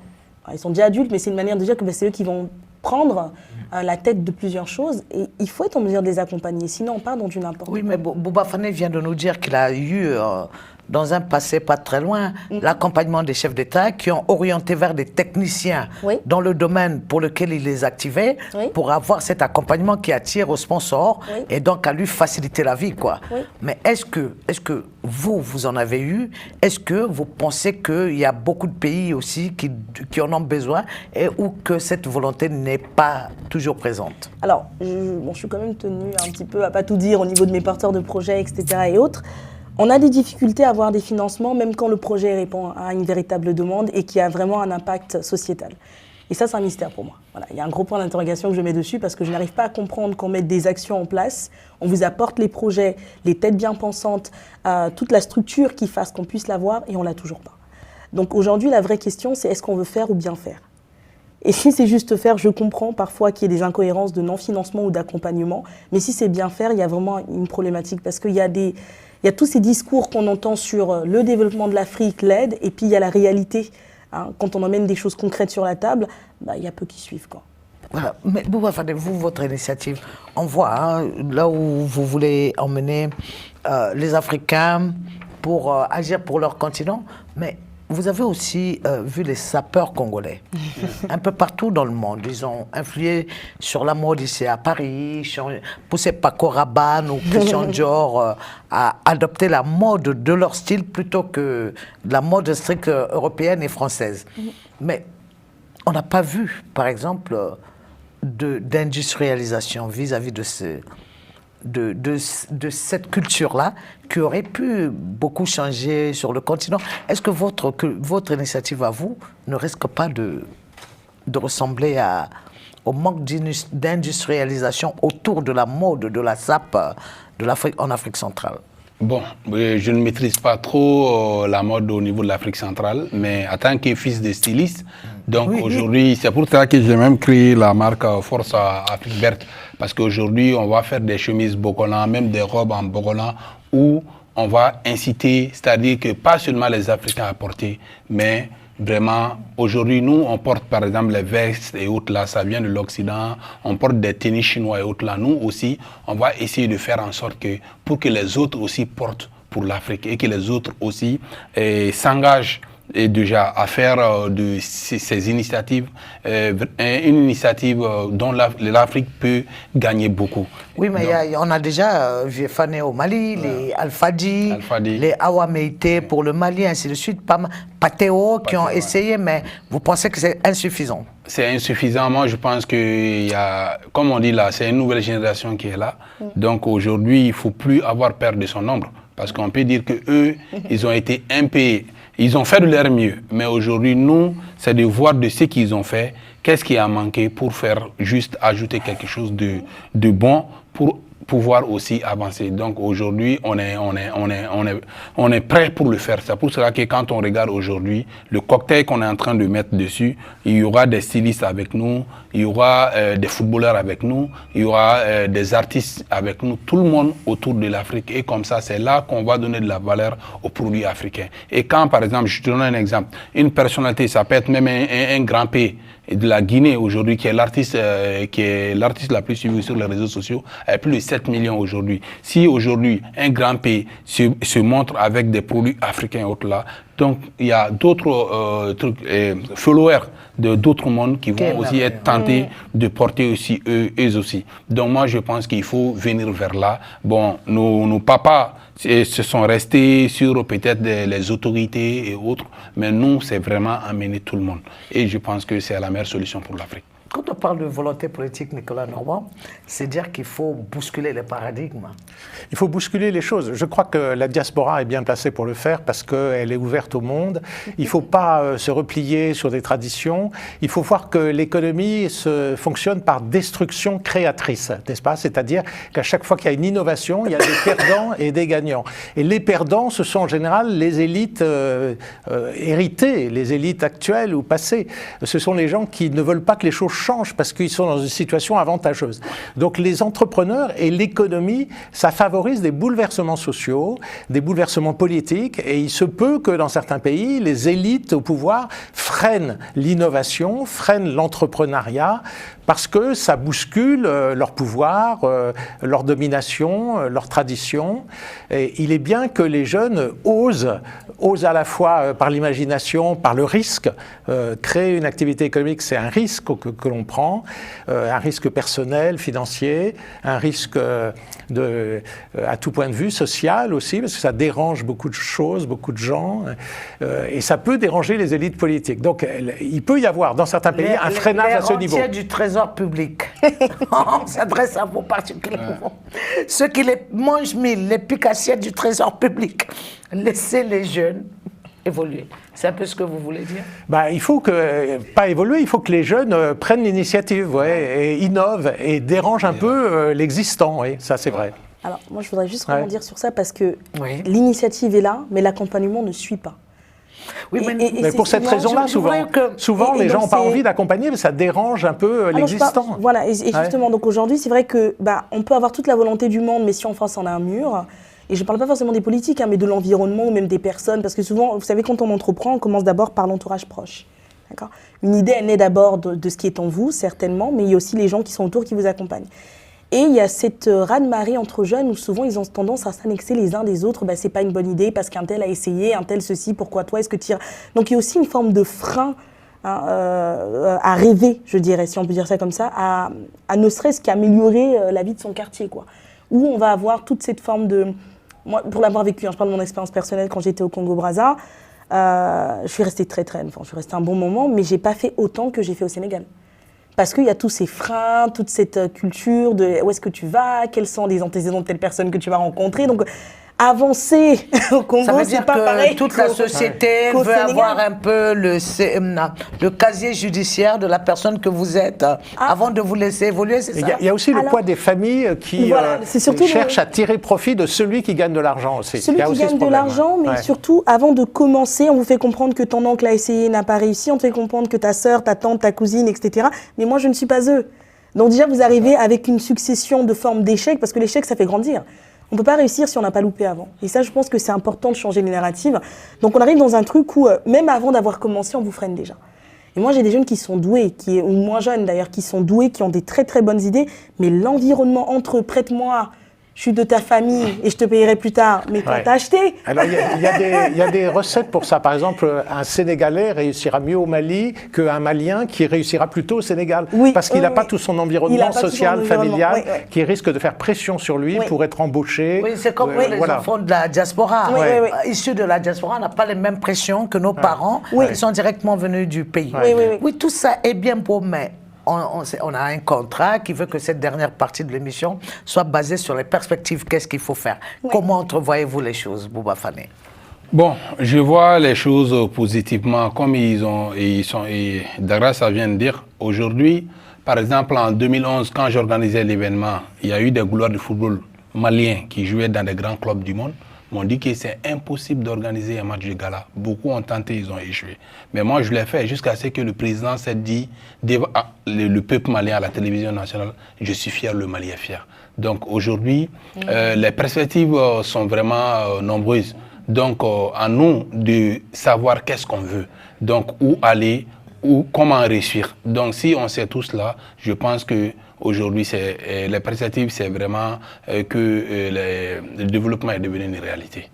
Speaker 2: Ils sont déjà adultes, mais c'est une manière de dire que c'est eux qui vont prendre la tête de plusieurs choses et il faut être en mesure de les accompagner, sinon on part dans du n'importe quoi.
Speaker 1: Oui, mais Bouba Fane vient de nous dire qu'il a eu, dans un passé pas très loin, l'accompagnement des chefs d'État qui ont orienté vers des techniciens dans le domaine pour lequel il les activait, pour avoir cet accompagnement qui attire aux sponsors et donc à lui faciliter la vie, quoi. Mais est-ce que vous en avez eu? Est-ce que vous pensez qu'il y a beaucoup de pays aussi qui en ont besoin et où que cette volonté n'est pas toujours présente?
Speaker 2: Alors, je suis quand même tenue un petit peu à pas tout dire au niveau de mes porteurs de projets, etc. et autres. On a des difficultés à avoir des financements, même quand le projet répond à une véritable demande et qui a vraiment un impact sociétal. Et ça, c'est un mystère pour moi. Voilà. Il y a un gros point d'interrogation que je mets dessus parce que je n'arrive pas à comprendre qu'on mette des actions en place, on vous apporte les projets, les têtes bien pensantes, toute la structure qui fasse qu'on puisse l'avoir et on ne l'a toujours pas. Donc aujourd'hui, la vraie question, c'est est-ce qu'on veut faire ou bien faire? Et si c'est juste faire, je comprends parfois qu'il y ait des incohérences de non-financement ou d'accompagnement, mais si c'est bien faire, il y a vraiment une problématique parce qu'il y a tous ces discours qu'on entend sur le développement de l'Afrique, l'aide, et puis il y a la réalité. Hein. Quand on emmène des choses concrètes sur la table, il y a peu qui suivent, quoi.
Speaker 1: Voilà. Mais Bouba Fane, vous, votre initiative, on voit là où vous voulez emmener les Africains pour agir pour leur continent, mais vous avez aussi vu les sapeurs congolais, un peu partout dans le monde. Ils ont influé sur la mode ici à Paris, poussé Paco Rabanne ou Christian Dior à adopter la mode de leur style plutôt que la mode stricte européenne et française. Mais on n'a pas vu, par exemple, d'industrialisation vis-à-vis de cette culture-là qui aurait pu beaucoup changer sur le continent. Est-ce que votre initiative à vous ne risque pas de ressembler au manque d'industrialisation autour de la mode, de la SAP en Afrique centrale?
Speaker 3: Bon, je ne maîtrise pas trop la mode au niveau de l'Afrique centrale, mais en tant que fils de styliste, donc aujourd'hui, c'est pour ça que j'ai même créé la marque Force Afrique Verte, parce qu'aujourd'hui, on va faire des chemises Bokolan, même des robes en Bokolan, où on va inciter, c'est-à-dire que pas seulement les Africains à porter, mais vraiment, aujourd'hui, nous, on porte par exemple les vestes et autres là, ça vient de l'Occident, on porte des tennis chinois et autres là. Nous aussi, on va essayer de faire en sorte que, pour que les autres aussi portent pour l'Afrique et que les autres aussi s'engagent et déjà à faire de ces initiatives une initiative dont l'Afrique peut gagner beaucoup.
Speaker 1: Oui, mais on a déjà Vieux-Fane au Mali, les Alfadi, les Awameïté pour le Mali, ainsi de suite, Patéo qui ont essayé, mais vous pensez que c'est insuffisant?
Speaker 3: C'est insuffisant. Moi, je pense qu'il y a, comme on dit là, c'est une nouvelle génération qui est là. Donc aujourd'hui, il ne faut plus avoir peur de son nombre. Parce qu'on peut dire qu'eux, ils ont été impayés. Ils ont fait de leur mieux. Mais aujourd'hui, nous, c'est de voir de ce qu'ils ont fait, qu'est-ce qui a manqué pour faire juste ajouter quelque chose de bon pour pouvoir aussi avancer. Donc aujourd'hui, on est prêt pour le faire. C'est pour cela que quand on regarde aujourd'hui le cocktail qu'on est en train de mettre dessus, il y aura des stylistes avec nous, il y aura des footballeurs avec nous, il y aura des artistes avec nous, tout le monde autour de l'Afrique. Et comme ça, c'est là qu'on va donner de la valeur aux produits africains. Et quand, par exemple, je te donne un exemple, une personnalité, ça peut être même un grand pays de la Guinée aujourd'hui, qui est l'artiste la plus suivie sur les réseaux sociaux, avec plus de 7 millions aujourd'hui. Si aujourd'hui, un grand pays se montre avec des produits africains autres là, donc il y a d'autres followers de d'autres mondes qui vont aussi être tentés de porter aussi eux aussi. Donc moi, je pense qu'il faut venir vers là. Bon, nos papas se sont restés sur peut-être les autorités et autres, mais nous, c'est vraiment amener tout le monde. Et je pense que c'est la meilleure solution pour l'Afrique.
Speaker 1: Quand on parle de volonté politique, Nicolas Normand, c'est dire qu'il faut bousculer les paradigmes.
Speaker 4: Il faut bousculer les choses. Je crois que la diaspora est bien placée pour le faire parce qu'elle est ouverte au monde. Il ne faut pas se replier sur des traditions. Il faut voir que l'économie fonctionne par destruction créatrice, n'est-ce pas? C'est-à-dire qu'à chaque fois qu'il y a une innovation, il y a des perdants et des gagnants. Et les perdants, ce sont en général les élites héritées, les élites actuelles ou passées. Ce sont les gens qui ne veulent pas que les choses changent parce qu'ils sont dans une situation avantageuse. Donc les entrepreneurs et l'économie, ça favorise des bouleversements sociaux, des bouleversements politiques, et il se peut que dans certains pays, les élites au pouvoir freinent l'innovation, freinent l'entrepreneuriat, parce que ça bouscule leur pouvoir, leur domination, leur tradition. Et il est bien que les jeunes osent à la fois par l'imagination, par le risque. Créer une activité économique, c'est un risque que l'on prend, un risque personnel, financier, un risque à tout point de vue social aussi, parce que ça dérange beaucoup de choses, beaucoup de gens, et ça peut déranger les élites politiques. Donc il peut y avoir dans certains pays un freinage à ce niveau.
Speaker 1: Les rentiers du trésor public, on s'adresse à vous particulièrement. Ceux qui les mangent mille, les picassiers du trésor public, laissez les jeunes évoluer. C'est un peu ce que vous voulez dire?
Speaker 4: Il faut pas évoluer, il faut que les jeunes prennent l'initiative, et innovent et dérangent un peu l'existant, ça c'est vrai.
Speaker 2: Alors moi je voudrais juste rebondir sur ça parce que l'initiative est là, mais l'accompagnement ne suit pas.
Speaker 1: Oui,
Speaker 4: mais pour cette raison-là, souvent les gens n'ont pas envie d'accompagner, mais ça dérange un peu l'existant.
Speaker 2: Voilà, et justement, donc aujourd'hui, c'est vrai que on peut avoir toute la volonté du monde, mais si en face on a un mur, et je ne parle pas forcément des politiques, mais de l'environnement ou même des personnes, parce que souvent, vous savez, quand on entreprend, on commence d'abord par l'entourage proche. D'accord ? Une idée, elle naît d'abord de ce qui est en vous, certainement, mais il y a aussi les gens qui sont autour qui vous accompagnent. Et il y a cette raz-de-marée entre jeunes où souvent ils ont tendance à s'annexer les uns des autres. C'est pas une bonne idée parce qu'un tel a essayé, un tel ceci, pourquoi toi, est-ce que tu iras ? Donc il y a aussi une forme de frein à rêver, je dirais, si on peut dire ça comme ça, à ne serait-ce qu'améliorer la vie de son quartier, quoi. Où on va avoir toute cette forme de... Moi, pour l'avoir vécu, je parle de mon expérience personnelle quand j'étais au Congo-Brazza, je suis restée je suis restée un bon moment, mais j'ai pas fait autant que j'ai fait au Sénégal. Parce qu'il y a tous ces freins, toute cette culture de où est-ce que tu vas, quels sont les antécédents de telle personne que tu vas rencontrer. Donc, avancer au Congo, c'est pas pareil.
Speaker 1: Toute la société veut avoir un peu le casier judiciaire de la personne que vous êtes avant de vous laisser évoluer, c'est ça?
Speaker 4: Il y a aussi le poids des familles qui cherchent à tirer profit de celui qui gagne de l'argent aussi.
Speaker 2: Celui qui gagne de l'argent, mais surtout, avant de commencer, on vous fait comprendre que ton oncle a essayé, n'a pas réussi, on te fait comprendre que ta sœur, ta tante, ta cousine, etc. Mais moi, je ne suis pas eux. Donc déjà, vous arrivez avec une succession de formes d'échecs, parce que l'échec, ça fait grandir. On ne peut pas réussir si on n'a pas loupé avant. Et ça, je pense que c'est important de changer les narratives. Donc on arrive dans un truc où, même avant d'avoir commencé, on vous freine déjà. Et moi, j'ai des jeunes qui sont doués, ou moins jeunes d'ailleurs, qui sont doués, qui ont des très très bonnes idées, mais l'environnement entre eux, prête-moi, je suis de ta famille et je te payerai plus tard, mais quand t'as acheté.
Speaker 4: Alors il y a des recettes pour ça. Par exemple, un Sénégalais réussira mieux au Mali qu'un Malien qui réussira plutôt au Sénégal. Parce qu'il n'a pas tout son environnement social, familial, qui risque de faire pression sur lui pour être embauché.
Speaker 1: Oui, c'est comme les enfants de la diaspora. Issus de la diaspora, on n'a pas les mêmes pressions que nos parents qui sont directement venus du pays. Oui, tout ça est bien beau, mais on a un contrat qui veut que cette dernière partie de l'émission soit basée sur les perspectives. Qu'est-ce qu'il faut faire? Comment entrevoyez-vous les choses, Bouba Fane?
Speaker 3: Bon, je vois les choses positivement, comme Dagra, ça vient de dire. Aujourd'hui, Par exemple, en 2011, quand j'organisais l'événement, il y a eu des gloires du football maliens qui jouaient dans des grands clubs du monde. M'ont dit que c'est impossible d'organiser un match de gala. Beaucoup ont tenté, ils ont échoué. Mais moi, je l'ai fait jusqu'à ce que le président s'est dit, le peuple malien à la télévision nationale, je suis fier, le Mali est fier. Donc aujourd'hui, les perspectives sont vraiment nombreuses. Donc à nous de savoir qu'est-ce qu'on veut, donc où aller, ou comment réussir. Donc si on sait tout cela, je pense que aujourd'hui, les perspectives, c'est vraiment que le développement est devenu une réalité.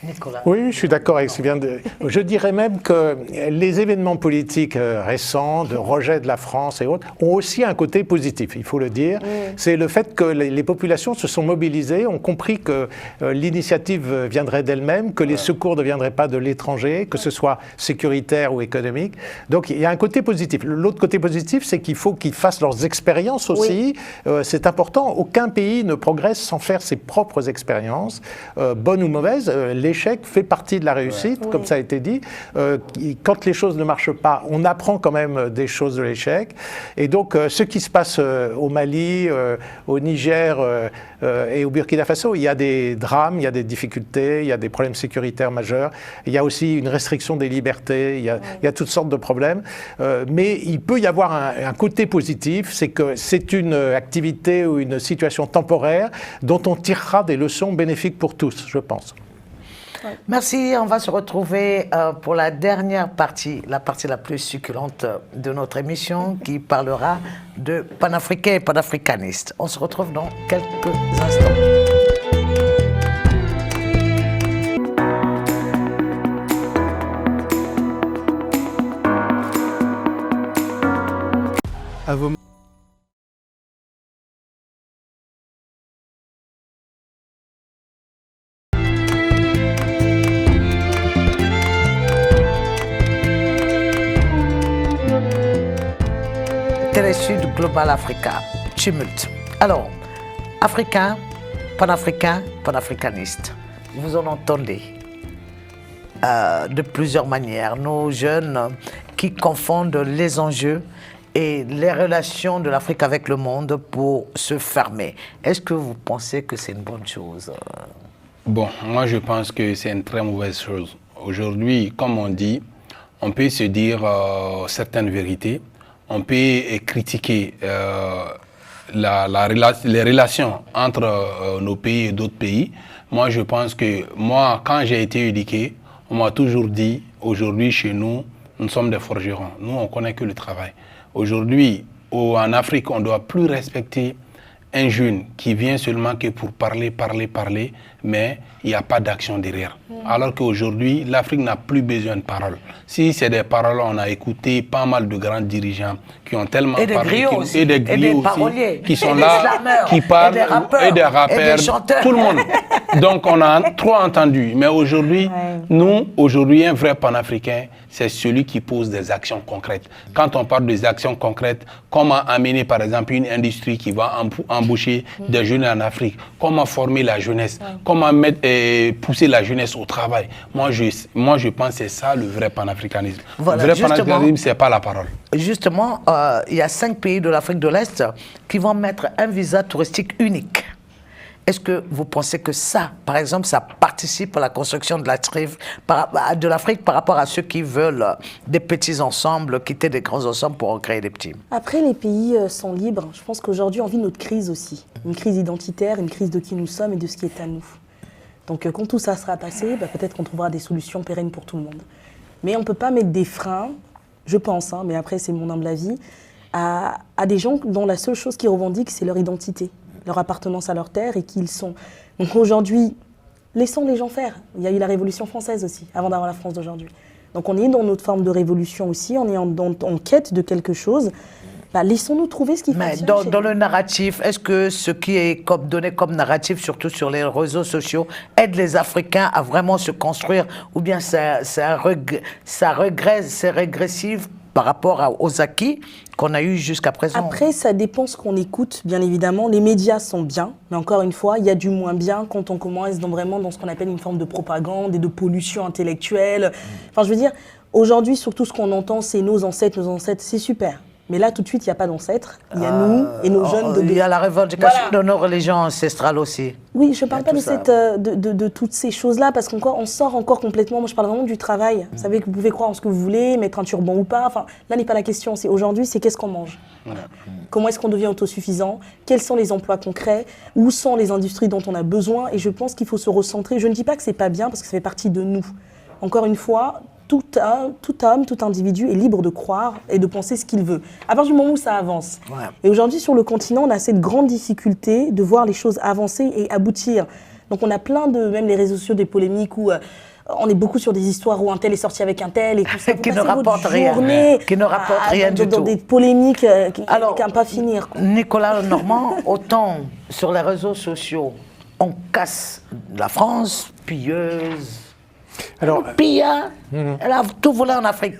Speaker 1: Nicolas.
Speaker 4: Oui, je suis d'accord avec ce qu'il vient de... Je dirais même que les événements politiques récents, de rejet de la France et autres, ont aussi un côté positif, il faut le dire. C'est le fait que les populations se sont mobilisées, ont compris que l'initiative viendrait d'elle-même, que les secours ne viendraient pas de l'étranger, que ce soit sécuritaire ou économique. Donc il y a un côté positif. L'autre côté positif, c'est qu'il faut qu'ils fassent leurs expériences aussi. C'est important. Aucun pays ne progresse sans faire ses propres expériences, bonnes ou mauvaises. L'échec fait partie de la réussite, comme ça a été dit. Quand les choses ne marchent pas, on apprend quand même des choses de l'échec. Et donc, ce qui se passe au Mali, au Niger et au Burkina Faso, il y a des drames, il y a des difficultés, il y a des problèmes sécuritaires majeurs. Il y a aussi une restriction des libertés, il y a toutes sortes de problèmes. Mais il peut y avoir un côté positif, c'est que c'est une activité ou une situation temporaire dont on tirera des leçons bénéfiques pour tous, je pense.
Speaker 1: Merci, on va se retrouver pour la dernière partie, la partie la plus succulente de notre émission qui parlera de panafricains et panafricanistes. On se retrouve dans quelques instants.
Speaker 8: À vos
Speaker 1: Télésud Global Africa, tumulte. Alors, africains, panafricains, panafricanistes, vous en entendez de plusieurs manières. Nos jeunes qui confondent les enjeux et les relations de l'Afrique avec le monde pour se fermer. Est-ce que vous pensez que c'est une bonne chose?
Speaker 3: Bon, moi je pense que c'est une très mauvaise chose. Aujourd'hui, comme on dit, on peut se dire certaines vérités, on peut critiquer les relations entre nos pays et d'autres pays. Moi je pense que, quand j'ai été éduqué, on m'a toujours dit, aujourd'hui chez nous, nous sommes des forgerons. Nous, on ne connaît que le travail. Aujourd'hui, en Afrique, on ne doit plus respecter un jeune qui vient seulement que pour parler, mais il n'y a pas d'action derrière. Alors qu'aujourd'hui, l'Afrique n'a plus besoin de paroles. Si c'est des paroles, on a écouté pas mal de grands dirigeants qui ont tellement parlé, et des griots aussi, qui sont là, qui parlent, et des rappeurs, tout le monde. Donc on a trop entendu. Mais aujourd'hui, un vrai panafricain, c'est celui qui pose des actions concrètes. Quand on parle des actions concrètes, comment amener par exemple une industrie qui va embaucher des jeunes en Afrique, comment former la jeunesse, comment pousser la jeunesse au travail. Moi je pense que c'est ça le vrai panafricanisme.
Speaker 1: Voilà,
Speaker 3: le vrai panafricanisme, c'est pas la parole.
Speaker 1: Justement, il y a 5 pays de l'Afrique de l'Est qui vont mettre un visa touristique unique. Est-ce que vous pensez que ça, par exemple, ça participe à la construction de l'Afrique par rapport à ceux qui veulent des petits ensembles, quitter des grands ensembles pour en créer des petits?
Speaker 2: Après, les pays sont libres. Je pense qu'aujourd'hui, on vit notre crise aussi. Une crise identitaire, une crise de qui nous sommes et de ce qui est à nous. Donc, quand tout ça sera passé, peut-être qu'on trouvera des solutions pérennes pour tout le monde. Mais on ne peut pas mettre des freins, je pense, mais après, c'est mon humble avis, à des gens dont la seule chose qu'ils revendiquent, c'est leur identité, leur appartenance à leur terre et qui ils sont. Donc aujourd'hui, laissons les gens faire. Il y a eu la Révolution française aussi, avant d'avoir la France d'aujourd'hui. Donc on est dans notre forme de révolution aussi, on est en quête de quelque chose. Laissons-nous trouver ce qui fonctionne.
Speaker 1: Mais dans le narratif, est-ce que ce qui est donné comme narratif, surtout sur les réseaux sociaux, aide les Africains à vraiment se construire, ou bien c'est régressif par rapport aux acquis qu'on a eu jusqu'à présent?
Speaker 2: Après, ça dépend ce qu'on écoute, bien évidemment. Les médias sont bien, mais encore une fois, il y a du moins bien quand on commence vraiment dans ce qu'on appelle une forme de propagande et de pollution intellectuelle. Enfin, je veux dire, aujourd'hui, surtout ce qu'on entend, c'est nos ancêtres, c'est super. Mais là, tout de suite, il n'y a pas d'ancêtres. Il y a nous et nos jeunes de
Speaker 1: Il y a la revendication
Speaker 2: Voilà.
Speaker 1: de nos religions ancestrales aussi.
Speaker 2: Oui, je ne parle
Speaker 1: Il y a
Speaker 2: pas de,
Speaker 1: tout ça.
Speaker 2: de toutes ces choses-là, parce qu'on sort encore complètement. Moi, je parle vraiment du travail. Vous savez que vous pouvez croire en ce que vous voulez, mettre un turban ou pas. Enfin, là n'est pas la question. C'est aujourd'hui, c'est qu'est-ce qu'on mange. Comment est-ce qu'on devient autosuffisant? Quels sont les emplois concrets? Où sont les industries dont on a besoin? Et je pense qu'il faut se recentrer. Je ne dis pas que c'est pas bien, parce que ça fait partie de nous. Encore une fois, tout homme, tout individu est libre de croire et de penser ce qu'il veut, à partir du moment où ça avance.
Speaker 1: Ouais.
Speaker 2: Et aujourd'hui, sur le continent, on a cette grande difficulté de voir les choses avancer et aboutir. Donc on a plein de, même les réseaux sociaux, des polémiques où on est beaucoup sur des histoires où un tel est sorti avec un tel et tout ça. Vous
Speaker 1: Qui ne
Speaker 2: passez votre
Speaker 1: rapportent rien.
Speaker 2: journée
Speaker 1: Qui ne rapportent rien du
Speaker 2: dans
Speaker 1: tout.
Speaker 2: des polémiques
Speaker 1: Alors,
Speaker 2: qui n'ont pas finir, quoi.
Speaker 1: Nicolas Normand, autant sur les réseaux sociaux, on casse la France, pilleuse.
Speaker 4: Alors,
Speaker 1: Elle pille, hein. Elle a tout volé en Afrique.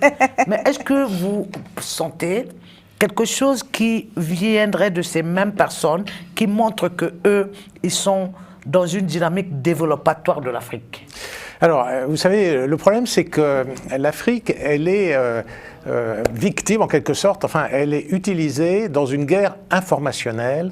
Speaker 1: Mais est-ce que vous sentez quelque chose qui viendrait de ces mêmes personnes qui montrent que eux, ils sont dans une dynamique développatoire de l'Afrique?
Speaker 4: Alors, vous savez, le problème, c'est que l'Afrique, elle est victime, en quelque sorte, enfin, elle est utilisée dans une guerre informationnelle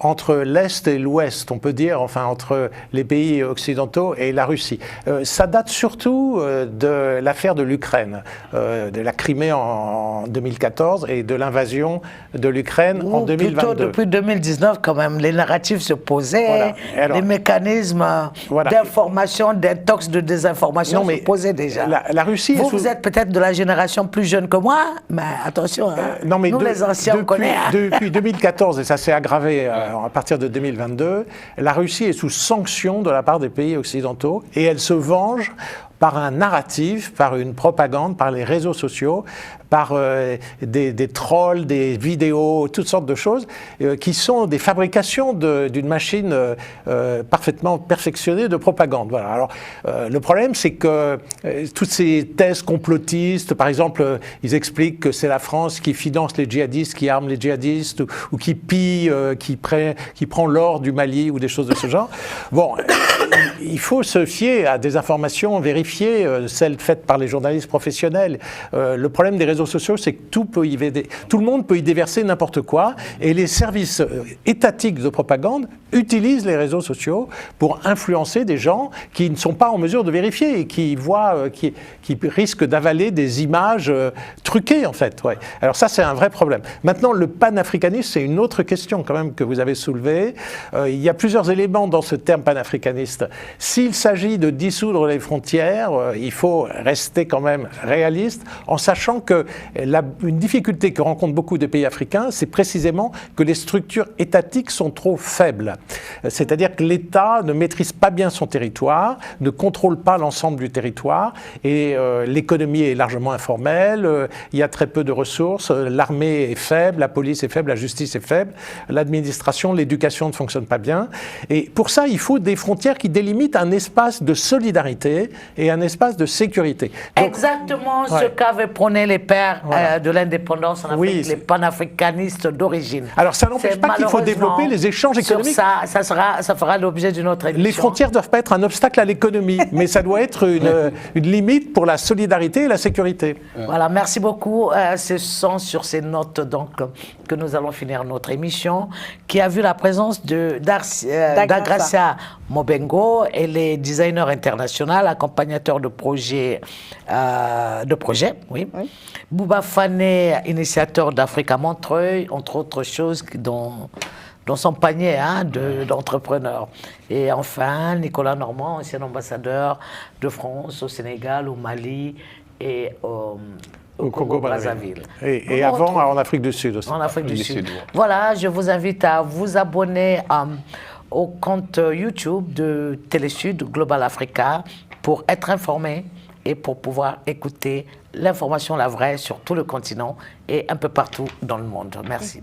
Speaker 4: entre l'Est et l'Ouest, on peut dire, enfin, entre les pays occidentaux et la Russie. Ça date surtout de l'affaire de l'Ukraine, de la Crimée en 2014 et de l'invasion de l'Ukraine en 2022.
Speaker 1: Plutôt depuis 2019, quand même, les narratifs se posaient,
Speaker 4: Voilà. Alors,
Speaker 1: les mécanismes
Speaker 4: voilà.
Speaker 1: d'information, d'intox, de désinformation
Speaker 4: Non, mais
Speaker 1: se posaient déjà.
Speaker 4: la Russie est
Speaker 1: vous,
Speaker 4: sous-
Speaker 1: vous êtes peut-être de la génération plus jeune que moi, mais attention, hein,
Speaker 4: Non, mais
Speaker 1: nous les anciens, on connaît. Hein.
Speaker 4: depuis 2014, et ça s'est aggravé à partir de 2022, la Russie est sous sanction de la part des pays occidentaux et elle se venge par un narratif, par une propagande, par les réseaux sociaux, par des trolls, des vidéos, toutes sortes de choses qui sont des fabrications d'une machine parfaitement perfectionnée de propagande. Voilà. Alors, le problème, c'est que toutes ces thèses complotistes, par exemple, ils expliquent que c'est la France qui finance les djihadistes, qui arme les djihadistes, ou qui pille, qui prend l'or du Mali, ou des choses de ce genre. Bon, il faut se fier à des informations vérifiées, celles faites par les journalistes professionnels. Le problème des réseaux sociaux, c'est que tout le monde peut y déverser n'importe quoi, et les services étatiques de propagande utilisent les réseaux sociaux pour influencer des gens qui ne sont pas en mesure de vérifier et qui voient, qui risquent d'avaler des images truquées, en fait. Ouais. Alors ça, c'est un vrai problème. Maintenant, le panafricanisme, c'est une autre question quand même que vous avez soulevée. Il y a plusieurs éléments dans ce terme panafricaniste. S'il s'agit de dissoudre les frontières, il faut rester quand même réaliste, en sachant que une difficulté que rencontrent beaucoup de pays africains, c'est précisément que les structures étatiques sont trop faibles. C'est-à-dire que l'État ne maîtrise pas bien son territoire, ne contrôle pas l'ensemble du territoire, et l'économie est largement informelle, il y a très peu de ressources, l'armée est faible, la police est faible, la justice est faible, l'administration, l'éducation ne fonctionne pas bien. Et pour ça, il faut des frontières qui délimitent un espace de solidarité et un espace de sécurité. Donc,
Speaker 1: Exactement ce
Speaker 4: ouais.
Speaker 1: qu'avaient prôné les pères
Speaker 4: Voilà.
Speaker 1: de l'indépendance en Afrique,
Speaker 4: Oui,
Speaker 1: les panafricanistes d'origine.
Speaker 4: Alors, ça n'empêche
Speaker 1: C'est
Speaker 4: pas qu'il faut
Speaker 1: malheureusement
Speaker 4: développer les échanges
Speaker 1: sur
Speaker 4: économiques.
Speaker 1: Ça fera l'objet d'une autre émission.
Speaker 4: Les frontières ne doivent pas être un obstacle à l'économie, mais ça doit être une limite pour la solidarité et la sécurité.
Speaker 1: Voilà, merci beaucoup. Ce sont sur ces notes donc que nous allons finir notre émission, qui a vu la présence d'Agracia Mobengo. Elle est designer international, accompagnateur de projets, oui. Bouba Fané, initiateur d'Africa Montreuil, entre autres choses dans son panier d'entrepreneurs. Et enfin, Nicolas Normand, ancien ambassadeur de France au Sénégal, au Mali et au Congo-Brazzaville.
Speaker 4: Et avant, en Afrique du Sud aussi.
Speaker 1: En Afrique du Sud.
Speaker 3: ouais.
Speaker 1: Voilà, je vous invite à vous abonner au compte YouTube de Télésud Global Africa pour être informé et pour pouvoir écouter l'information, la vraie, sur tout le continent et un peu partout dans le monde. Merci.